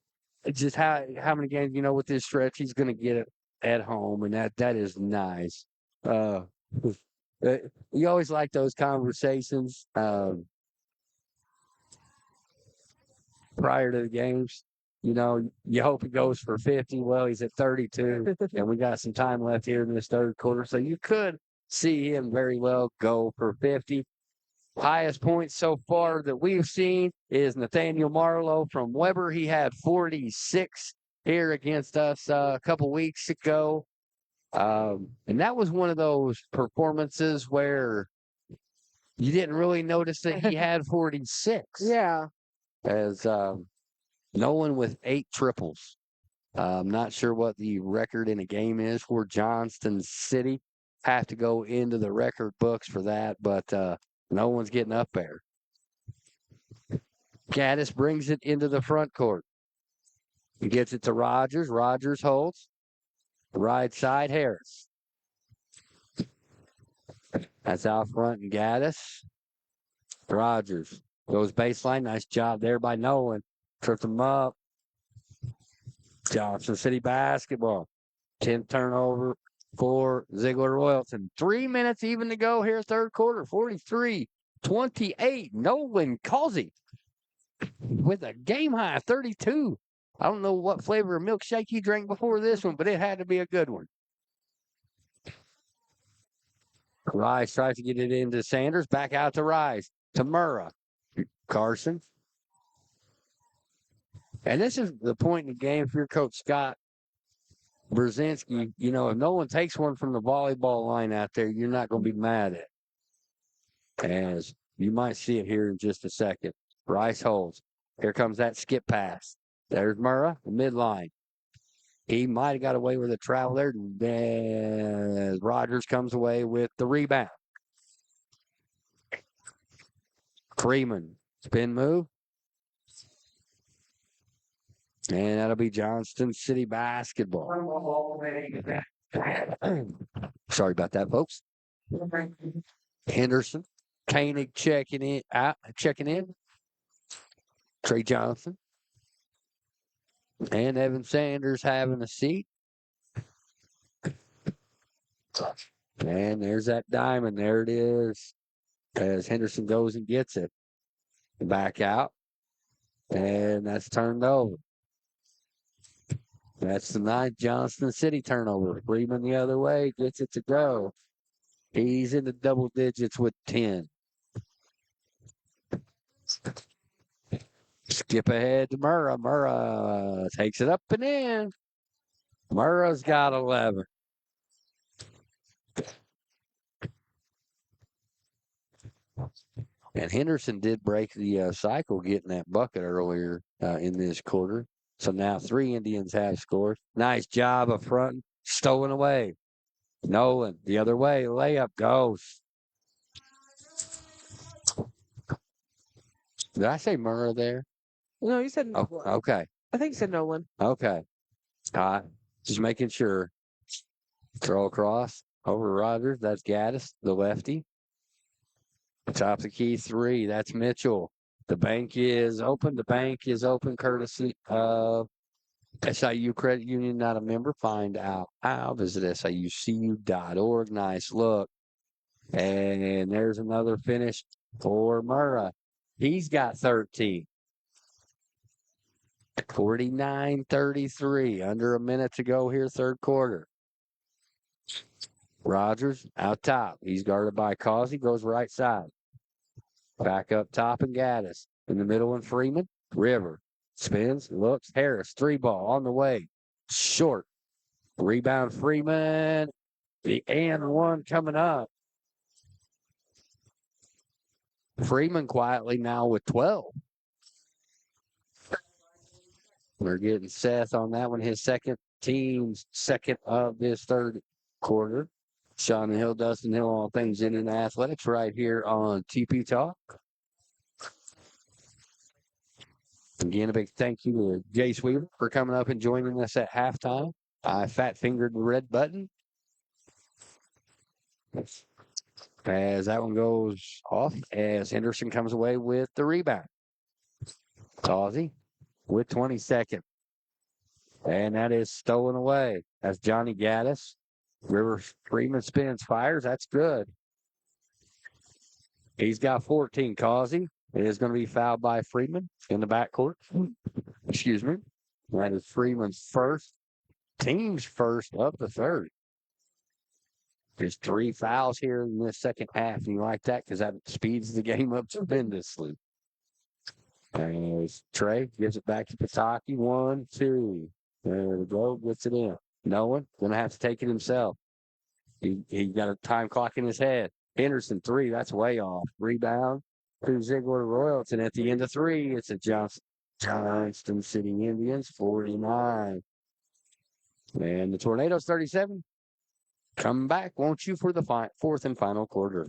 just how many games with this stretch he's going to get it at home, and that is nice. You always like those conversations prior to the games. You hope he goes for 50. Well, he's at 32, and we got some time left here in this third quarter, so you could see him very well go for 50. Highest points so far that we've seen is Nathaniel Marlowe from Weber. He had 46 here against us a couple weeks ago. And that was one of those performances where you didn't really notice that he had 46. Yeah. As Nolan with 8 triples. I'm not sure what the record in a game is for Johnston City. Have to go into the record books for that, but no one's getting up there. Gaddis brings it into the front court. He gets it to Rogers. Rogers holds. Right side, Harris. That's out front and Gaddis. Rogers goes baseline. Nice job there by Nolan. Tripped him up. Johnson City basketball. 10th turnover for Ziegler Royalton. 3 minutes even to go here, third quarter. 43-28. Nolan Causey with a game high 32. I don't know what flavor of milkshake he drank before this one, but it had to be a good one. Rice tries to get it into Sanders. Back out to Rice. To Murrah. Carson. And this is the point in the game for your coach, Scott Brzezinski. If no one takes one from the volleyball line out there, you're not going to be mad at it. As you might see it here in just a second. Rice holds. Here comes that skip pass. There's Murrah, the midline. He might have got away with a travel there. Then Rogers comes away with the rebound. Freeman, spin move. And that'll be Johnston City basketball. Sorry about that, folks. Henderson, Koenig checking in. Trey Johnson. And Evan Sanders having a seat. And there's that diamond. There it is. As Henderson goes and gets it. Back out. And that's turned over. That's the 9th Johnston City turnover. Freeman the other way. Gets it to go. He's in the double digits with 10. Skip ahead to Murrah. Murrah takes it up and in. Murrah's got 11. And Henderson did break the cycle getting that bucket earlier in this quarter. So now 3 Indians have scored. Nice job up front. Stolen away. Nolan the other way. Layup goes. Did I say Murrah there? No, you said Oh, okay. I think you said Nolan. Okay. Just making sure. Throw across over Rogers. That's Gaddis, the lefty. Top of the key 3. That's Mitchell. The bank is open. The bank is open courtesy of SIU Credit Union, not a member. Find out how. Visit SIUCU.org. Nice look. And there's another finish for Murrah. He's got 13. 49-33. Under a minute to go here, third quarter. Rogers out top. He's guarded by Causey. Goes right side. Back up top and Gaddis. In the middle and Freeman. River. Spins. Looks. Harris. 3-ball on the way. Short. Rebound Freeman. The and one coming up. Freeman quietly now with 12. We're getting Seth on that one. His team's second of this third quarter. Sean Hill, Dustin Hill, all things in athletics right here on TP Talk. Again, a big thank you to Jace Weaver for coming up and joining us at halftime. I fat-fingered the red button. As that one goes off, as Henderson comes away with the rebound. Causey with 20 seconds. And that is stolen away. That's Johnny Gaddis. River Freeman spins, fires. That's good. He's got 14. Causey is going to be fouled by Freeman in the backcourt. Excuse me. That is Freeman's first, team's first of the third. There's 3 fouls here in this second half. And you like that because that speeds the game up tremendously. As Trey gives it back to Pataki. 1, 2. There we go. Gets it in. No one going to have to take it himself. He got a time clock in his head. Henderson 3. That's way off. Rebound to Ziegler Royalton. At the end of 3, it's a Johnston City Indians 49. And the Tornadoes 37. Come back, won't you, for the fourth and final quarter.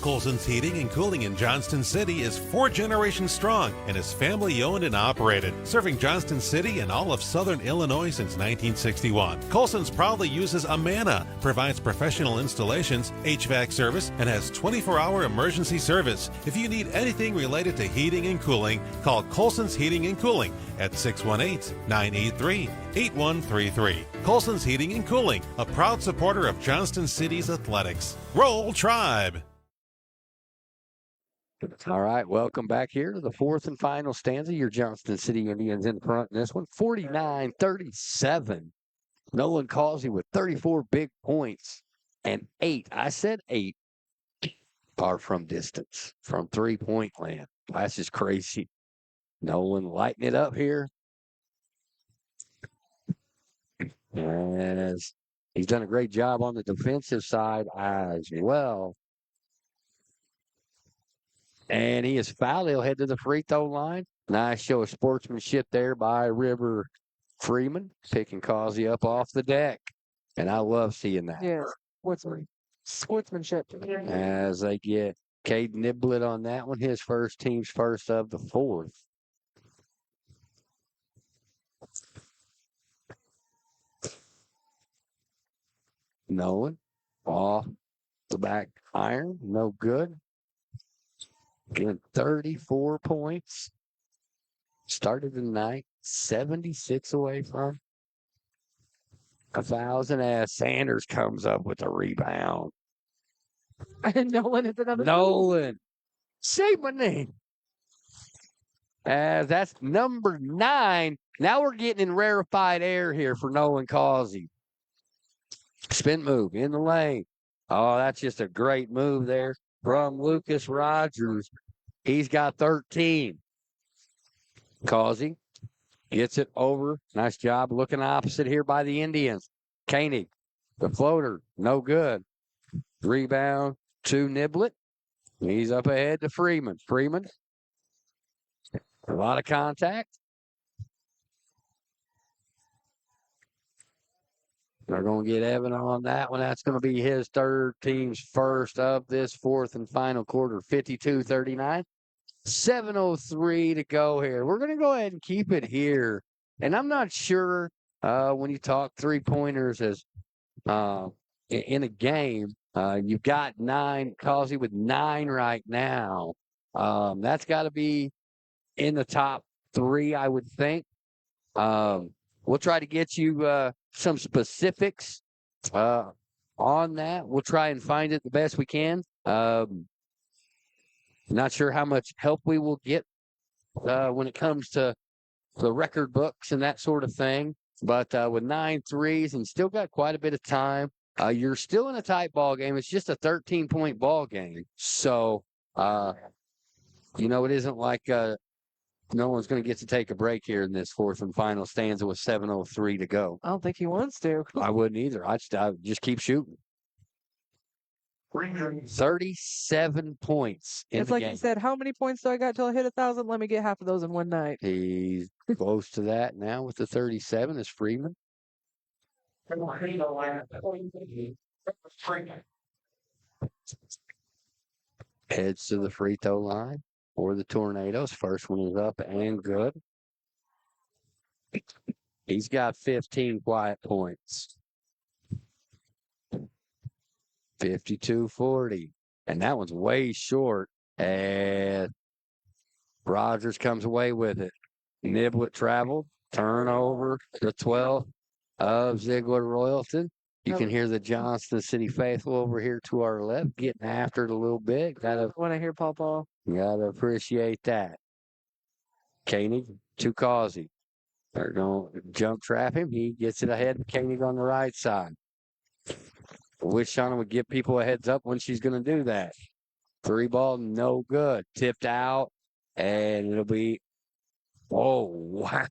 Colson's Heating and Cooling in Johnston City is 4 generations strong and is family owned and operated, serving Johnston City and all of southern Illinois since 1961. Colson's proudly uses Amana, provides professional installations, HVAC service, and has 24-hour emergency service. If you need anything related to heating and cooling, call Colson's Heating and Cooling at 618-983-8133. Colson's Heating and Cooling, a proud supporter of Johnston City's athletics. Roll Tribe! All right, welcome back here to the fourth and final stanza. Your Johnston City Indians in front in this one, 49-37. Nolan Causey with 34 big points and 8. I said 8 are from distance, from three-point land. That's just crazy. Nolan lighting it up here. As he's done a great job on the defensive side as well. And he is fouled. He'll head to the free throw line. Nice show of sportsmanship there by River Freeman, picking Causey up off the deck. And I love seeing that. Yes, sportsmanship. As they get Cade Niblett on that one, his first, team's first of the fourth. Nolan off the back iron, no good. Getting 34 points. Started the night 76 away from 1,000 as Sanders comes up with a rebound. And Nolan is another. Nolan. Say my name. As that's number 9. Now we're getting in rarefied air here for Nolan Causey. Spin move in the lane. Oh, that's just a great move there from Lucas Rogers. He's got 13. Causey gets it over. Nice job looking opposite here by the Indians. Koenig, the floater, no good. Rebound to Niblett. He's up ahead to Freeman. Freeman, a lot of contact. They're going to get Evan on that one. That's going to be his third, team's first of this fourth and final quarter. 52-39. 7:03 to go here. We're going to go ahead and keep it here. And I'm not sure when you talk three-pointers as in a game, you've got 9, Causey with 9 right now. That's got to be in the top 3, I would think. We'll try to get you some specifics on that. We'll try and find it the best we can. Not sure how much help we will get when it comes to the record books and that sort of thing. But with 9 threes and still got quite a bit of time, You're still in a tight ball game. It's just a 13-point ball game. So, it isn't like no one's going to get to take a break here in this fourth and final stanza with 7:03 to go. I don't think he wants to. I wouldn't either. I'd just keep shooting. 37 points in It's the like game. he said, how many points do I got till I hit 1,000? Let me get half of those in one night. He's close to that now with the 37 is Freeman. Heads to the free throw line for the Tornadoes. First one is up and good. He's got 15 quiet points. 52-40. And that one's way short. And Rogers comes away with it. Niblett traveled. Turnover. The 12 of Ziegler Royalton. You can hear the Johnston City faithful over here to our left getting after it a little bit. When I hear Paw. Gotta appreciate that. Koenig to Causey. They're going to jump trap him. He gets it ahead of Koenig on the right side. Wish Shauna would give people a heads up when she's going to do that. 3 ball, no good. Tipped out, and it'll be, oh, wow.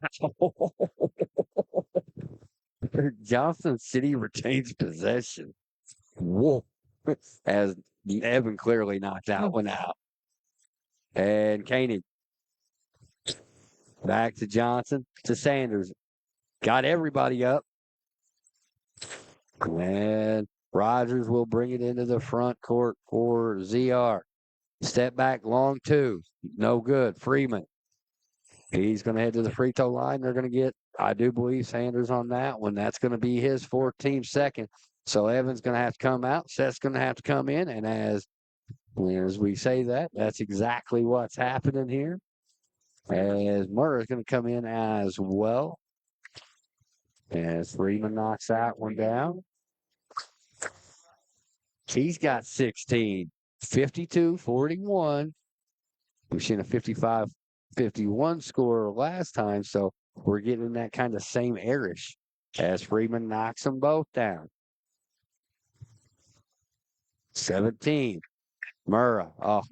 Johnson City retains possession. Whoa. As Evan clearly knocked that one out. And Koenig. Back to Johnson, to Sanders. Got everybody up. And Rogers will bring it into the front court for ZR. Step back, long 2. No good. Freeman. He's going to head to the free throw line. They're going to get, I do believe, Sanders on that one. That's going to be his 14th second. So Evans going to have to come out. Seth's going to have to come in. And as we say that, that's exactly what's happening here. As Murray's going to come in as well. As Freeman knocks that one down. He's got 16. 52-41. We've seen a 55-51 score last time, so we're getting that kind of same airish as Freeman knocks them both down. 17. Murrah. Oh,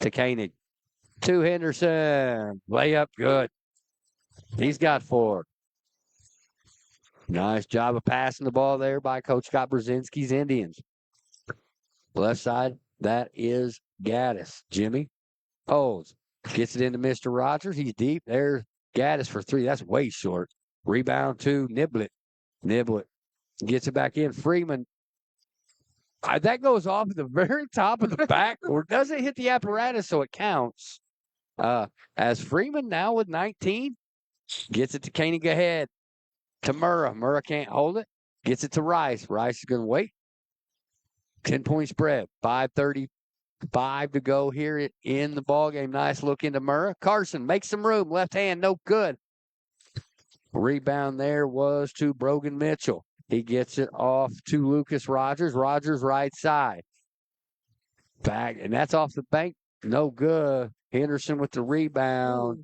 to Koenig. To Henderson. Layup good. He's got 4. Nice job of passing the ball there by Coach Scott Brzezinski's Indians. Left side, that is Gaddis. Jimmy holds. Gets it into Mr. Rogers. He's deep. There's Gaddis for 3. That's way short. Rebound to Niblett. Niblett gets it back in. Freeman. That goes off at the very top of the backboard. Doesn't hit the apparatus, so it counts. As Freeman now with 19. Gets it to Koenig ahead. To Murrah. Murrah can't hold it. Gets it to Rice. Rice is going to wait. 10-point spread. 5:35 to go here in the ballgame. Nice look into Murrah. Carson makes some room. Left hand, no good. Rebound there was to Brogan Mitchell. He gets it off to Lucas Rogers. Rogers right side. Back, and that's off the bank. No good. Henderson with the rebound.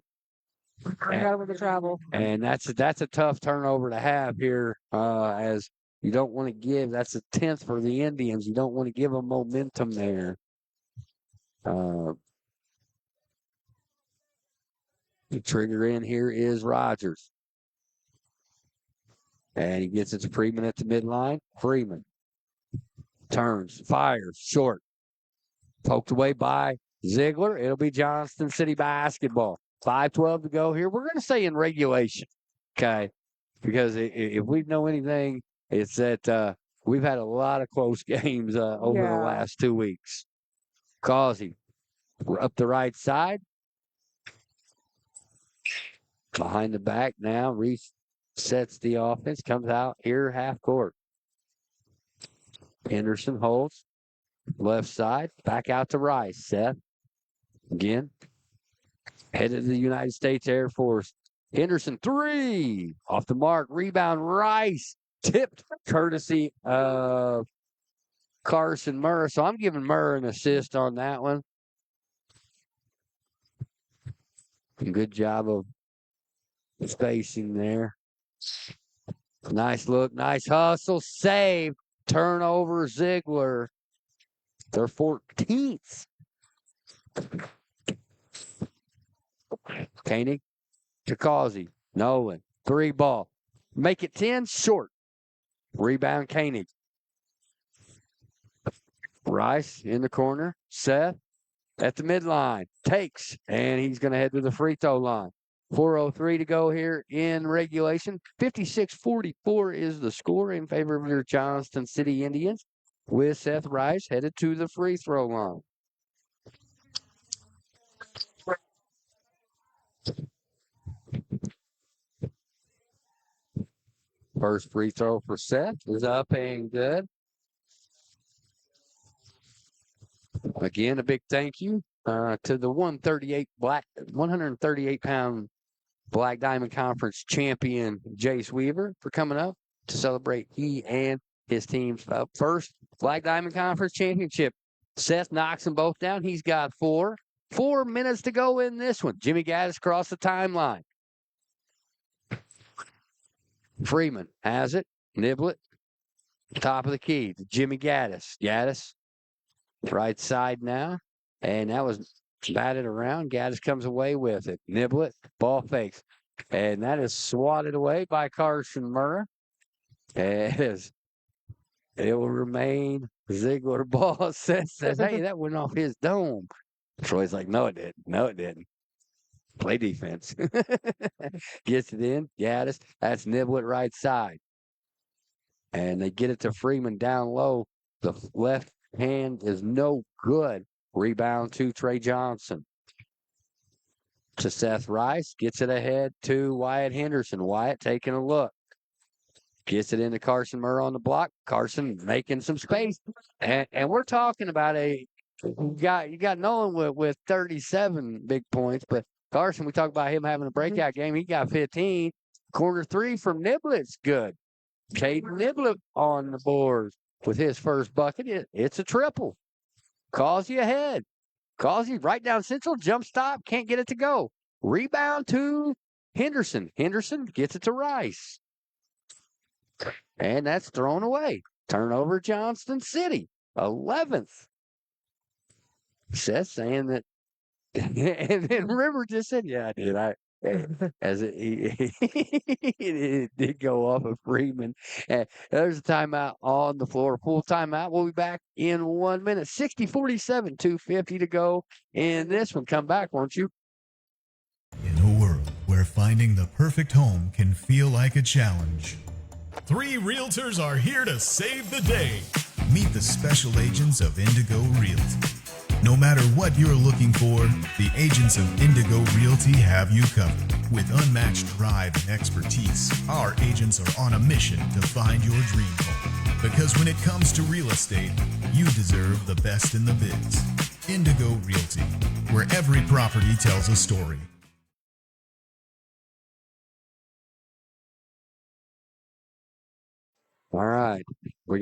I got him with the travel. And that's a tough turnover to have here, as you don't want to give. That's a 10th for the Indians. You don't want to give them momentum there. The trigger in here is Rogers. And he gets it to Freeman at the midline. Freeman turns, fires, short. Poked away by Ziegler. It'll be Johnston City basketball. 5:12 to go here. We're going to say in regulation, okay? Because if we know anything, it's that we've had a lot of close games over the last 2 weeks. Causey up the right side. Behind the back now. Resets the offense. Comes out here half court. Henderson holds. Left side. Back out to Rice. Seth. Again. Headed to the United States Air Force. Henderson 3. Off the mark. Rebound. Rice. Tipped courtesy of Carson Murrah. So I'm giving Murrah an assist on that one. Good job of spacing there. Nice look. Nice hustle. Save. Turnover, Ziegler. Their 14th. Koenig to Causey. Nolan. 3 ball. Make it 10, short. Rebound, Koenig. Rice in the corner. Seth at the midline. Takes, and he's going to head to the free throw line. 4:03 to go here in regulation. 56-44 is the score in favor of your Johnston City Indians, with Seth Rice headed to the free throw line. First free throw for Seth is up and good. Again, a big thank you to the 138-pound Black Diamond Conference champion Jace Weaver for coming up to celebrate he and his team's first Black Diamond Conference championship. Seth knocks them both down. He's got 4. 4 minutes to go in this one. Jimmy Gaddis across the timeline. Freeman has it. Niblett, top of the key to Jimmy Gaddis. Gaddis, right side now. And that was batted around. Gaddis comes away with it. Niblett, ball fakes. And that is swatted away by Carson Murrah. As it will remain Ziegler ball. Says, hey, that went off his dome. Troy's like, no, it didn't. No, it didn't. Play defense. Gets it in. Gaddis. That's Niblett right side. And they get it to Freeman down low. The left hand is no good. Rebound to Trey Johnson. To Seth Rice. Gets it ahead to Wyatt Henderson. Wyatt taking a look. Gets it into Carson Murrah on the block. Carson making some space. And we're talking about you got Nolan with 37 big points, but Carson, we talk about him having a breakout game. He got 15. Corner 3 from Niblett's good. Caden Niblett on the board with his first bucket. It's a triple. Causey ahead. Causey right down central. Jump stop. Can't get it to go. Rebound to Henderson. Henderson gets it to Rice. And that's thrown away. Turnover, Johnston City. 11th. Seth saying that. And then River just said, yeah, I did. It did go off of Freeman. There's a timeout on the floor. Full timeout. We'll be back in 1 minute. 60-47, 2:50 to go in this one. Come back, won't you? In a world where finding the perfect home can feel like a challenge, 3 realtors are here to save the day. Meet the special agents of Indigo Realty. No matter what you're looking for, the agents of Indigo Realty have you covered. With unmatched drive and expertise, our agents are on a mission to find your dream home. Because when it comes to real estate, you deserve the best in the biz. Indigo Realty, where every property tells a story. All right. We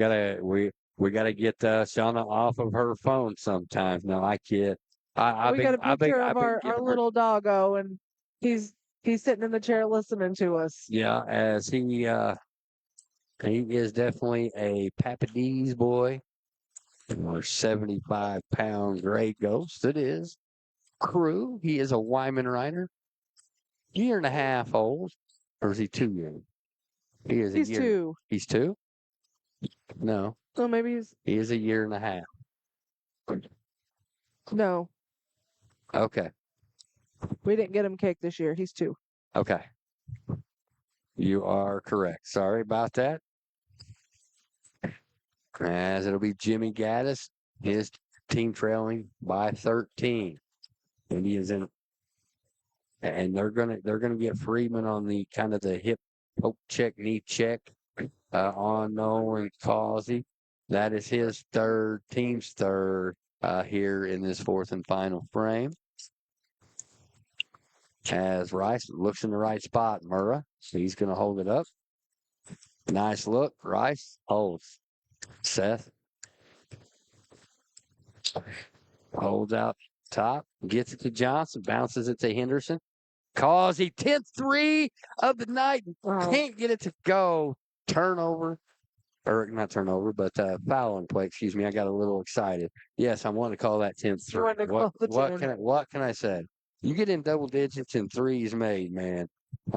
gotta get Shauna off of her phone sometimes. No, I kid. We got a picture of our little doggo, and he's sitting in the chair listening to us. Yeah, as he is definitely a Papadese boy, or 75-pound gray ghost. It is Crew. He is a Wyman rider, 1.5 years old, or is he 2 years? He's 2. He's 2? No. So maybe He is 1.5 years. No. Okay. We didn't get him cake this year. He's 2. Okay. You are correct. Sorry about that. As it'll be Jimmy Gaddis, his team trailing by 13. Indians in, and they're gonna get Freeman on the kind of the hip poke check, knee check on Nolan Causey. That is his team's third here in this 4th and final frame. As Rice looks in the right spot, Murrah. So he's going to hold it up. Nice look. Rice holds. Seth holds out top. Gets it to Johnson. Bounces it to Henderson. Causey, 10th 3 of the night. Can't get it to go. Turnover. or not turnover, but foul on play. Excuse me. I got a little excited. Yes, I want to call that 10th. You wanted to call the 10. What can I say? You get in double digits and threes made, man.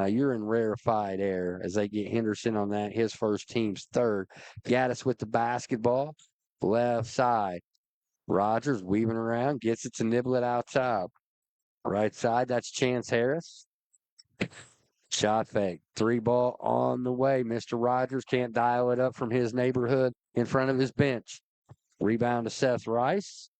You're in rarefied air as they get Henderson on that. His first, team's third. Gaddis with the basketball, left side. Rogers weaving around, gets it to Niblet out top. Right side, that's Chance Harris. Shot fake. 3-ball on the way. Mr. Rogers can't dial it up from his neighborhood in front of his bench. Rebound to Seth Rice.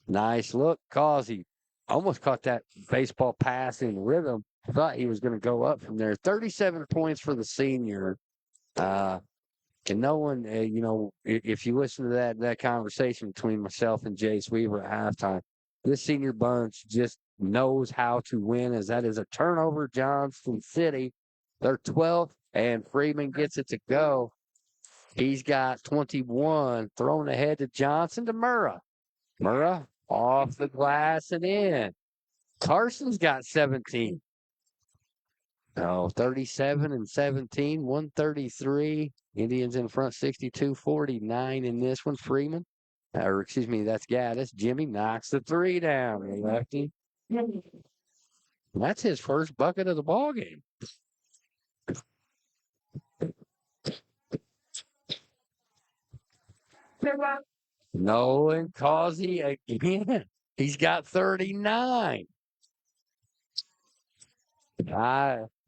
Nice look. Causey almost caught that baseball pass in rhythm. Thought he was going to go up from there. 37 points for the senior. And no one, if you listen to that conversation between myself and Jace Weaver at halftime, this senior bunch just knows how to win, as that is a turnover. Johnston City, they're 12th, and Freeman gets it to go. He's got 21, thrown ahead to Johnson to Murrah. Murrah off the glass and in. Carson's got 17. 37 and 17, 133. Indians in front, 62-49 in this one. Freeman, that's Gaddis. Jimmy knocks the 3 down. Lefty. That's his first bucket of the ball game. Nolan Causey again. He's got 39.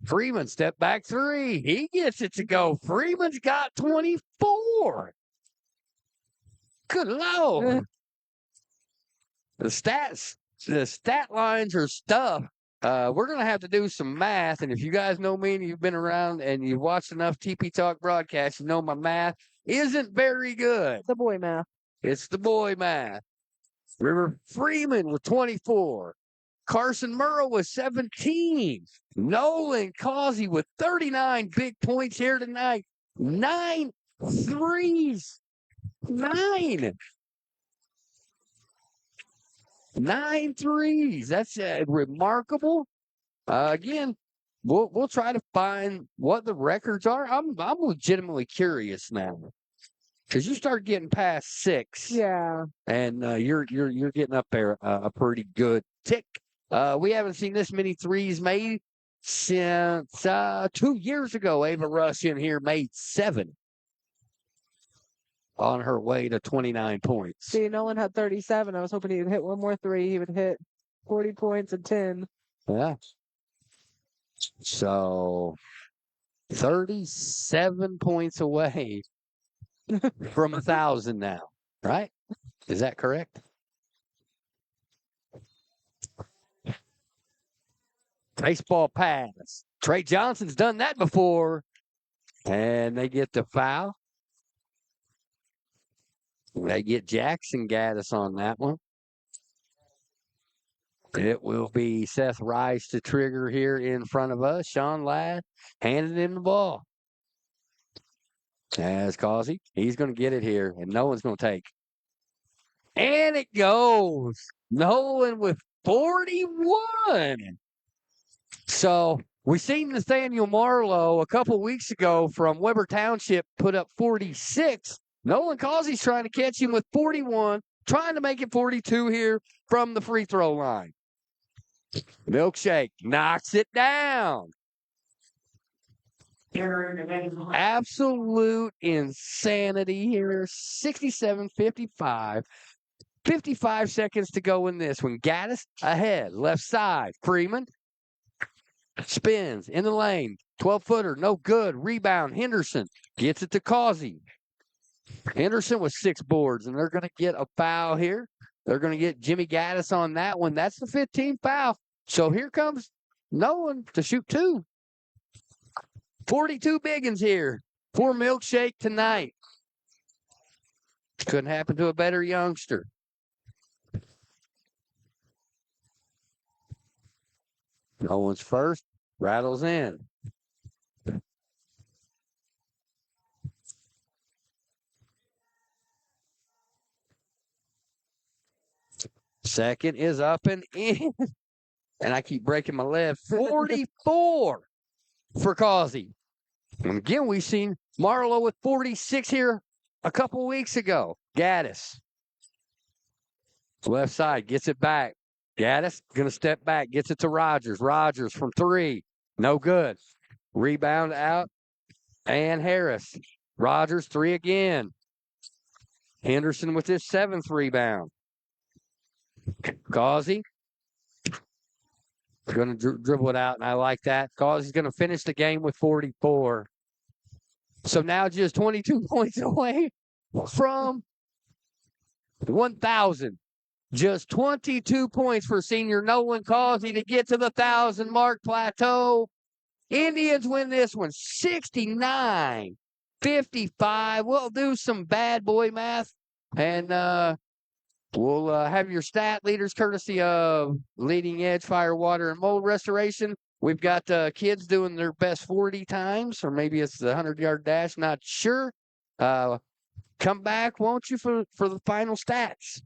Freeman, step back 3. He gets it to go. Freeman's got 24. Good Lord. The stat lines are stuff. We're going to have to do some math. And if you guys know me and you've been around and you've watched enough TP Talk broadcasts, you know my math isn't very good. The boy math. It's the boy math. Remember, Freeman with 24. Carson Murrah with 17. Nolan Causey with 39 big points here tonight. 9 threes. 9 threes. That's remarkable. Again, we'll try to find what the records are. I'm legitimately curious now, because you start getting past 6. Yeah. And you're getting up there a pretty good tick. We haven't seen this many threes made since 2 years ago. Ava Rush in here made 7 on her way to 29 points. See, Nolan had 37. I was hoping he'd hit one more 3. He would hit 40 points and 10. Yeah. So 37 points away from 1,000 now, right? Is that correct? Baseball pass. Trey Johnson's done that before. And they get the foul. They get Jackson Gaddis on that one. It will be Seth Rice to trigger here in front of us. Sean Ladd handed him the ball. As Causey, he's going to get it here, and no one's going to take. And it goes. Nolan with 41. So we seen Nathaniel Marlowe a couple weeks ago from Weber Township put up 46. Nolan Causey's trying to catch him with 41, trying to make it 42 here from the free throw line. Milkshake knocks it down. Absolute insanity here. 67-55. 55 seconds to go in this one. Gaddis ahead, left side. Freeman spins in the lane. 12-footer, no good. Rebound. Henderson gets it to Causey. Henderson with 6 boards, and they're going to get a foul here. They're going to get Jimmy Gaddis on that one. That's the 15th foul. So here comes Nolan to shoot 2. 42 biggins here for Milkshake tonight. Couldn't happen to a better youngster. Nolan's first, rattles in. Second is up and in. And I keep breaking my leg. 44 for Causey. And again, we seen Marlowe with 46 here a couple weeks ago. Gaddis. Left side, gets it back. Gaddis going to step back, gets it to Rogers. Rogers from 3. No good. Rebound out. And Harris. Rogers, 3 again. Henderson with his 7th rebound. Causey going to dribble it out, and I like that. Causey's going to finish the game with 44. So now just 22 points away from 1,000. Just 22 points for senior Nolan Causey to get to the 1,000-mark plateau. Indians win this one 69-55. We'll do some bad boy math, and we'll have your stat leaders courtesy of Leading Edge Fire, Water, and Mold Restoration. We've got kids doing their best 40 times, or maybe it's the 100-yard dash, not sure. Come back, won't you, for the final stats.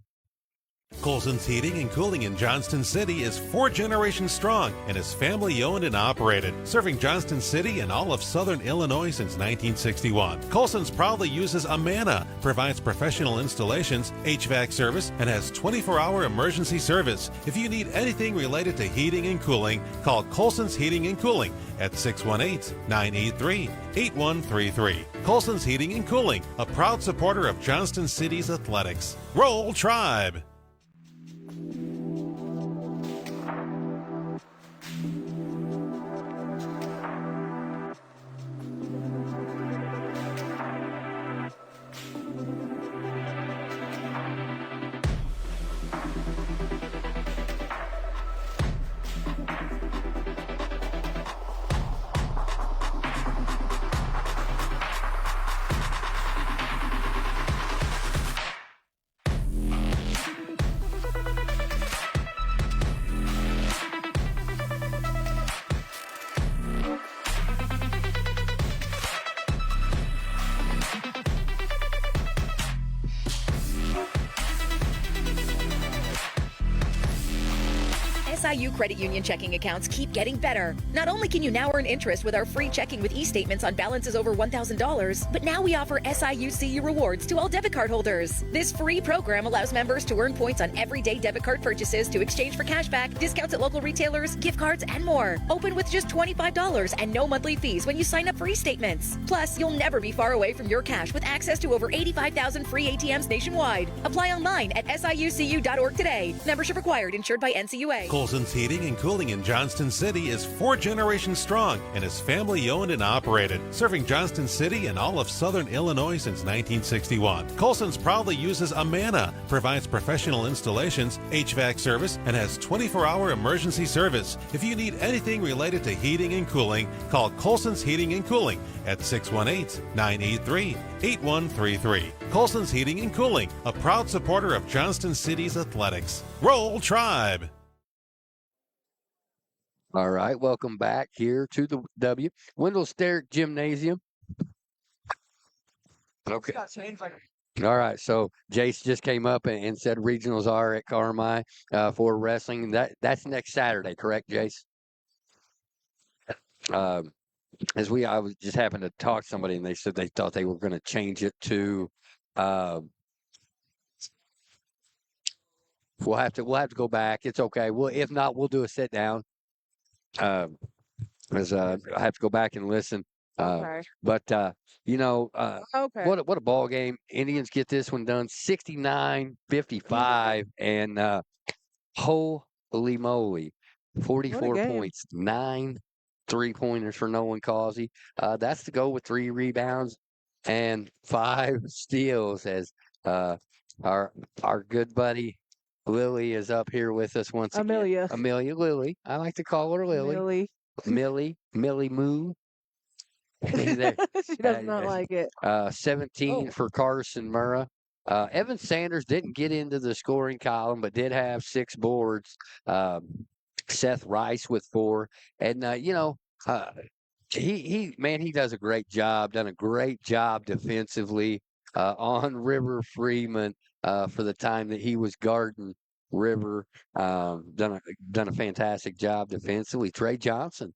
Colson's Heating and Cooling in Johnston City is 4 generations strong and is family owned and operated, serving Johnston City and all of southern Illinois since 1961. Colson's proudly uses Amana, provides professional installations, HVAC service, and has 24-hour emergency service. If you need anything related to heating and cooling, call Colson's Heating and Cooling at 618-983-8133. Colson's Heating and Cooling, a proud supporter of Johnston City's athletics. Roll Tribe! SIU credit union checking accounts keep getting better. Not only can you now earn interest with our free checking with e-statements on balances over $1,000, but now we offer SIU CU rewards to all debit card holders. This free program allows members to earn points on everyday debit card purchases to exchange for cashback, discounts at local retailers, gift cards, and more. Open with just $25 and no monthly fees when you sign up for e-statements. Plus, you'll never be far away from your cash with access to over 85,000 free ATMs nationwide. Apply online at siucu.org today. Membership required, insured by NCUA. Colson's Heating and Cooling in Johnston City is 4 generations strong and is family owned and operated, serving Johnston City and all of southern Illinois since 1961. Colson's proudly uses Amana, provides professional installations, HVAC service, and has 24-hour emergency service. If you need anything related to heating and cooling, call Colson's Heating and Cooling at 618-983-8133. Colson's Heating and Cooling, a proud supporter of Johnston City's athletics. Roll Tribe! All right, welcome back here to the Wendell Sterrick Gymnasium. Okay. All right, so Jace just came up and said regionals are at Carmi for wrestling. That's next Saturday, correct, Jace? I was just happened to talk to somebody and they said they thought they were going to change it to. We'll have to go back. It's okay. If not, we'll do a sit down. As I have to go back and listen. Okay. But Okay. what a ball game! Indians get this one done, 69-55, and holy moly, 44 game. points, 9 3-pointers for Nolan Causey. That's to go with 3 rebounds and 5 steals. As our good buddy Lily is up here with us once Amelia. again. Amelia Lily. I like to call her Lily. Millie Moo. She does not like it. 17 for Carson Murrah. Evan Sanders didn't get into the scoring column, but did have 6 boards. Seth Rice with 4. And, he does a great job, done a great job defensively on River Freeman for the time that he was guarding River. Done a fantastic job defensively. Trey Johnson,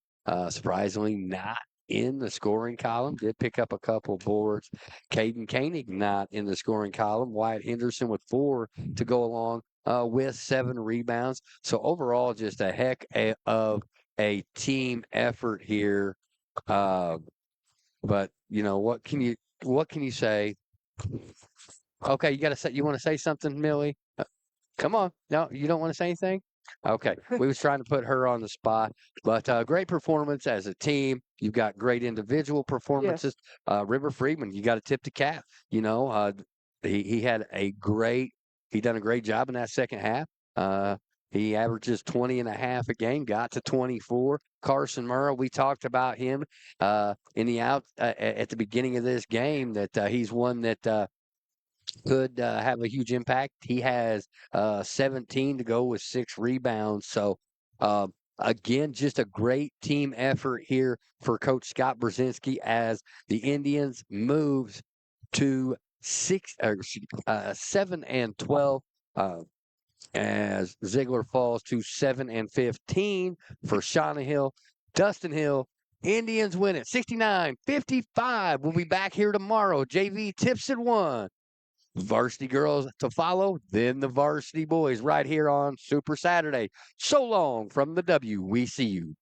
surprisingly not in the scoring column, did pick up a couple boards. Caden Koenig not in the scoring column. Wyatt Henderson with 4 to go along with 7 rebounds. So overall, just a heck of a team effort here. But what can you say? Okay, you want to say something, Millie? Come on. No, you don't want to say anything? Okay. We was trying to put her on the spot, but great performance as a team. You've got great individual performances. River Friedman, you got to tip the cap. He had he done a great job in that second half. He averages 20 and a half a game, got to 24. Carson Murrah, we talked about him at the beginning of this game, that he's one that could have a huge impact. He has 17 to go with 6 rebounds. So, again, just a great team effort here for Coach Scott Brzezinski as the Indians moves to 7 and 12. As Ziegler falls to 7 and 15 for Shauna Hill. Dustin Hill, Indians win it 69-55. We'll be back here tomorrow. JV tips at 1. Varsity girls to follow, then the varsity boys right here on Super Saturday. So long from the WECU.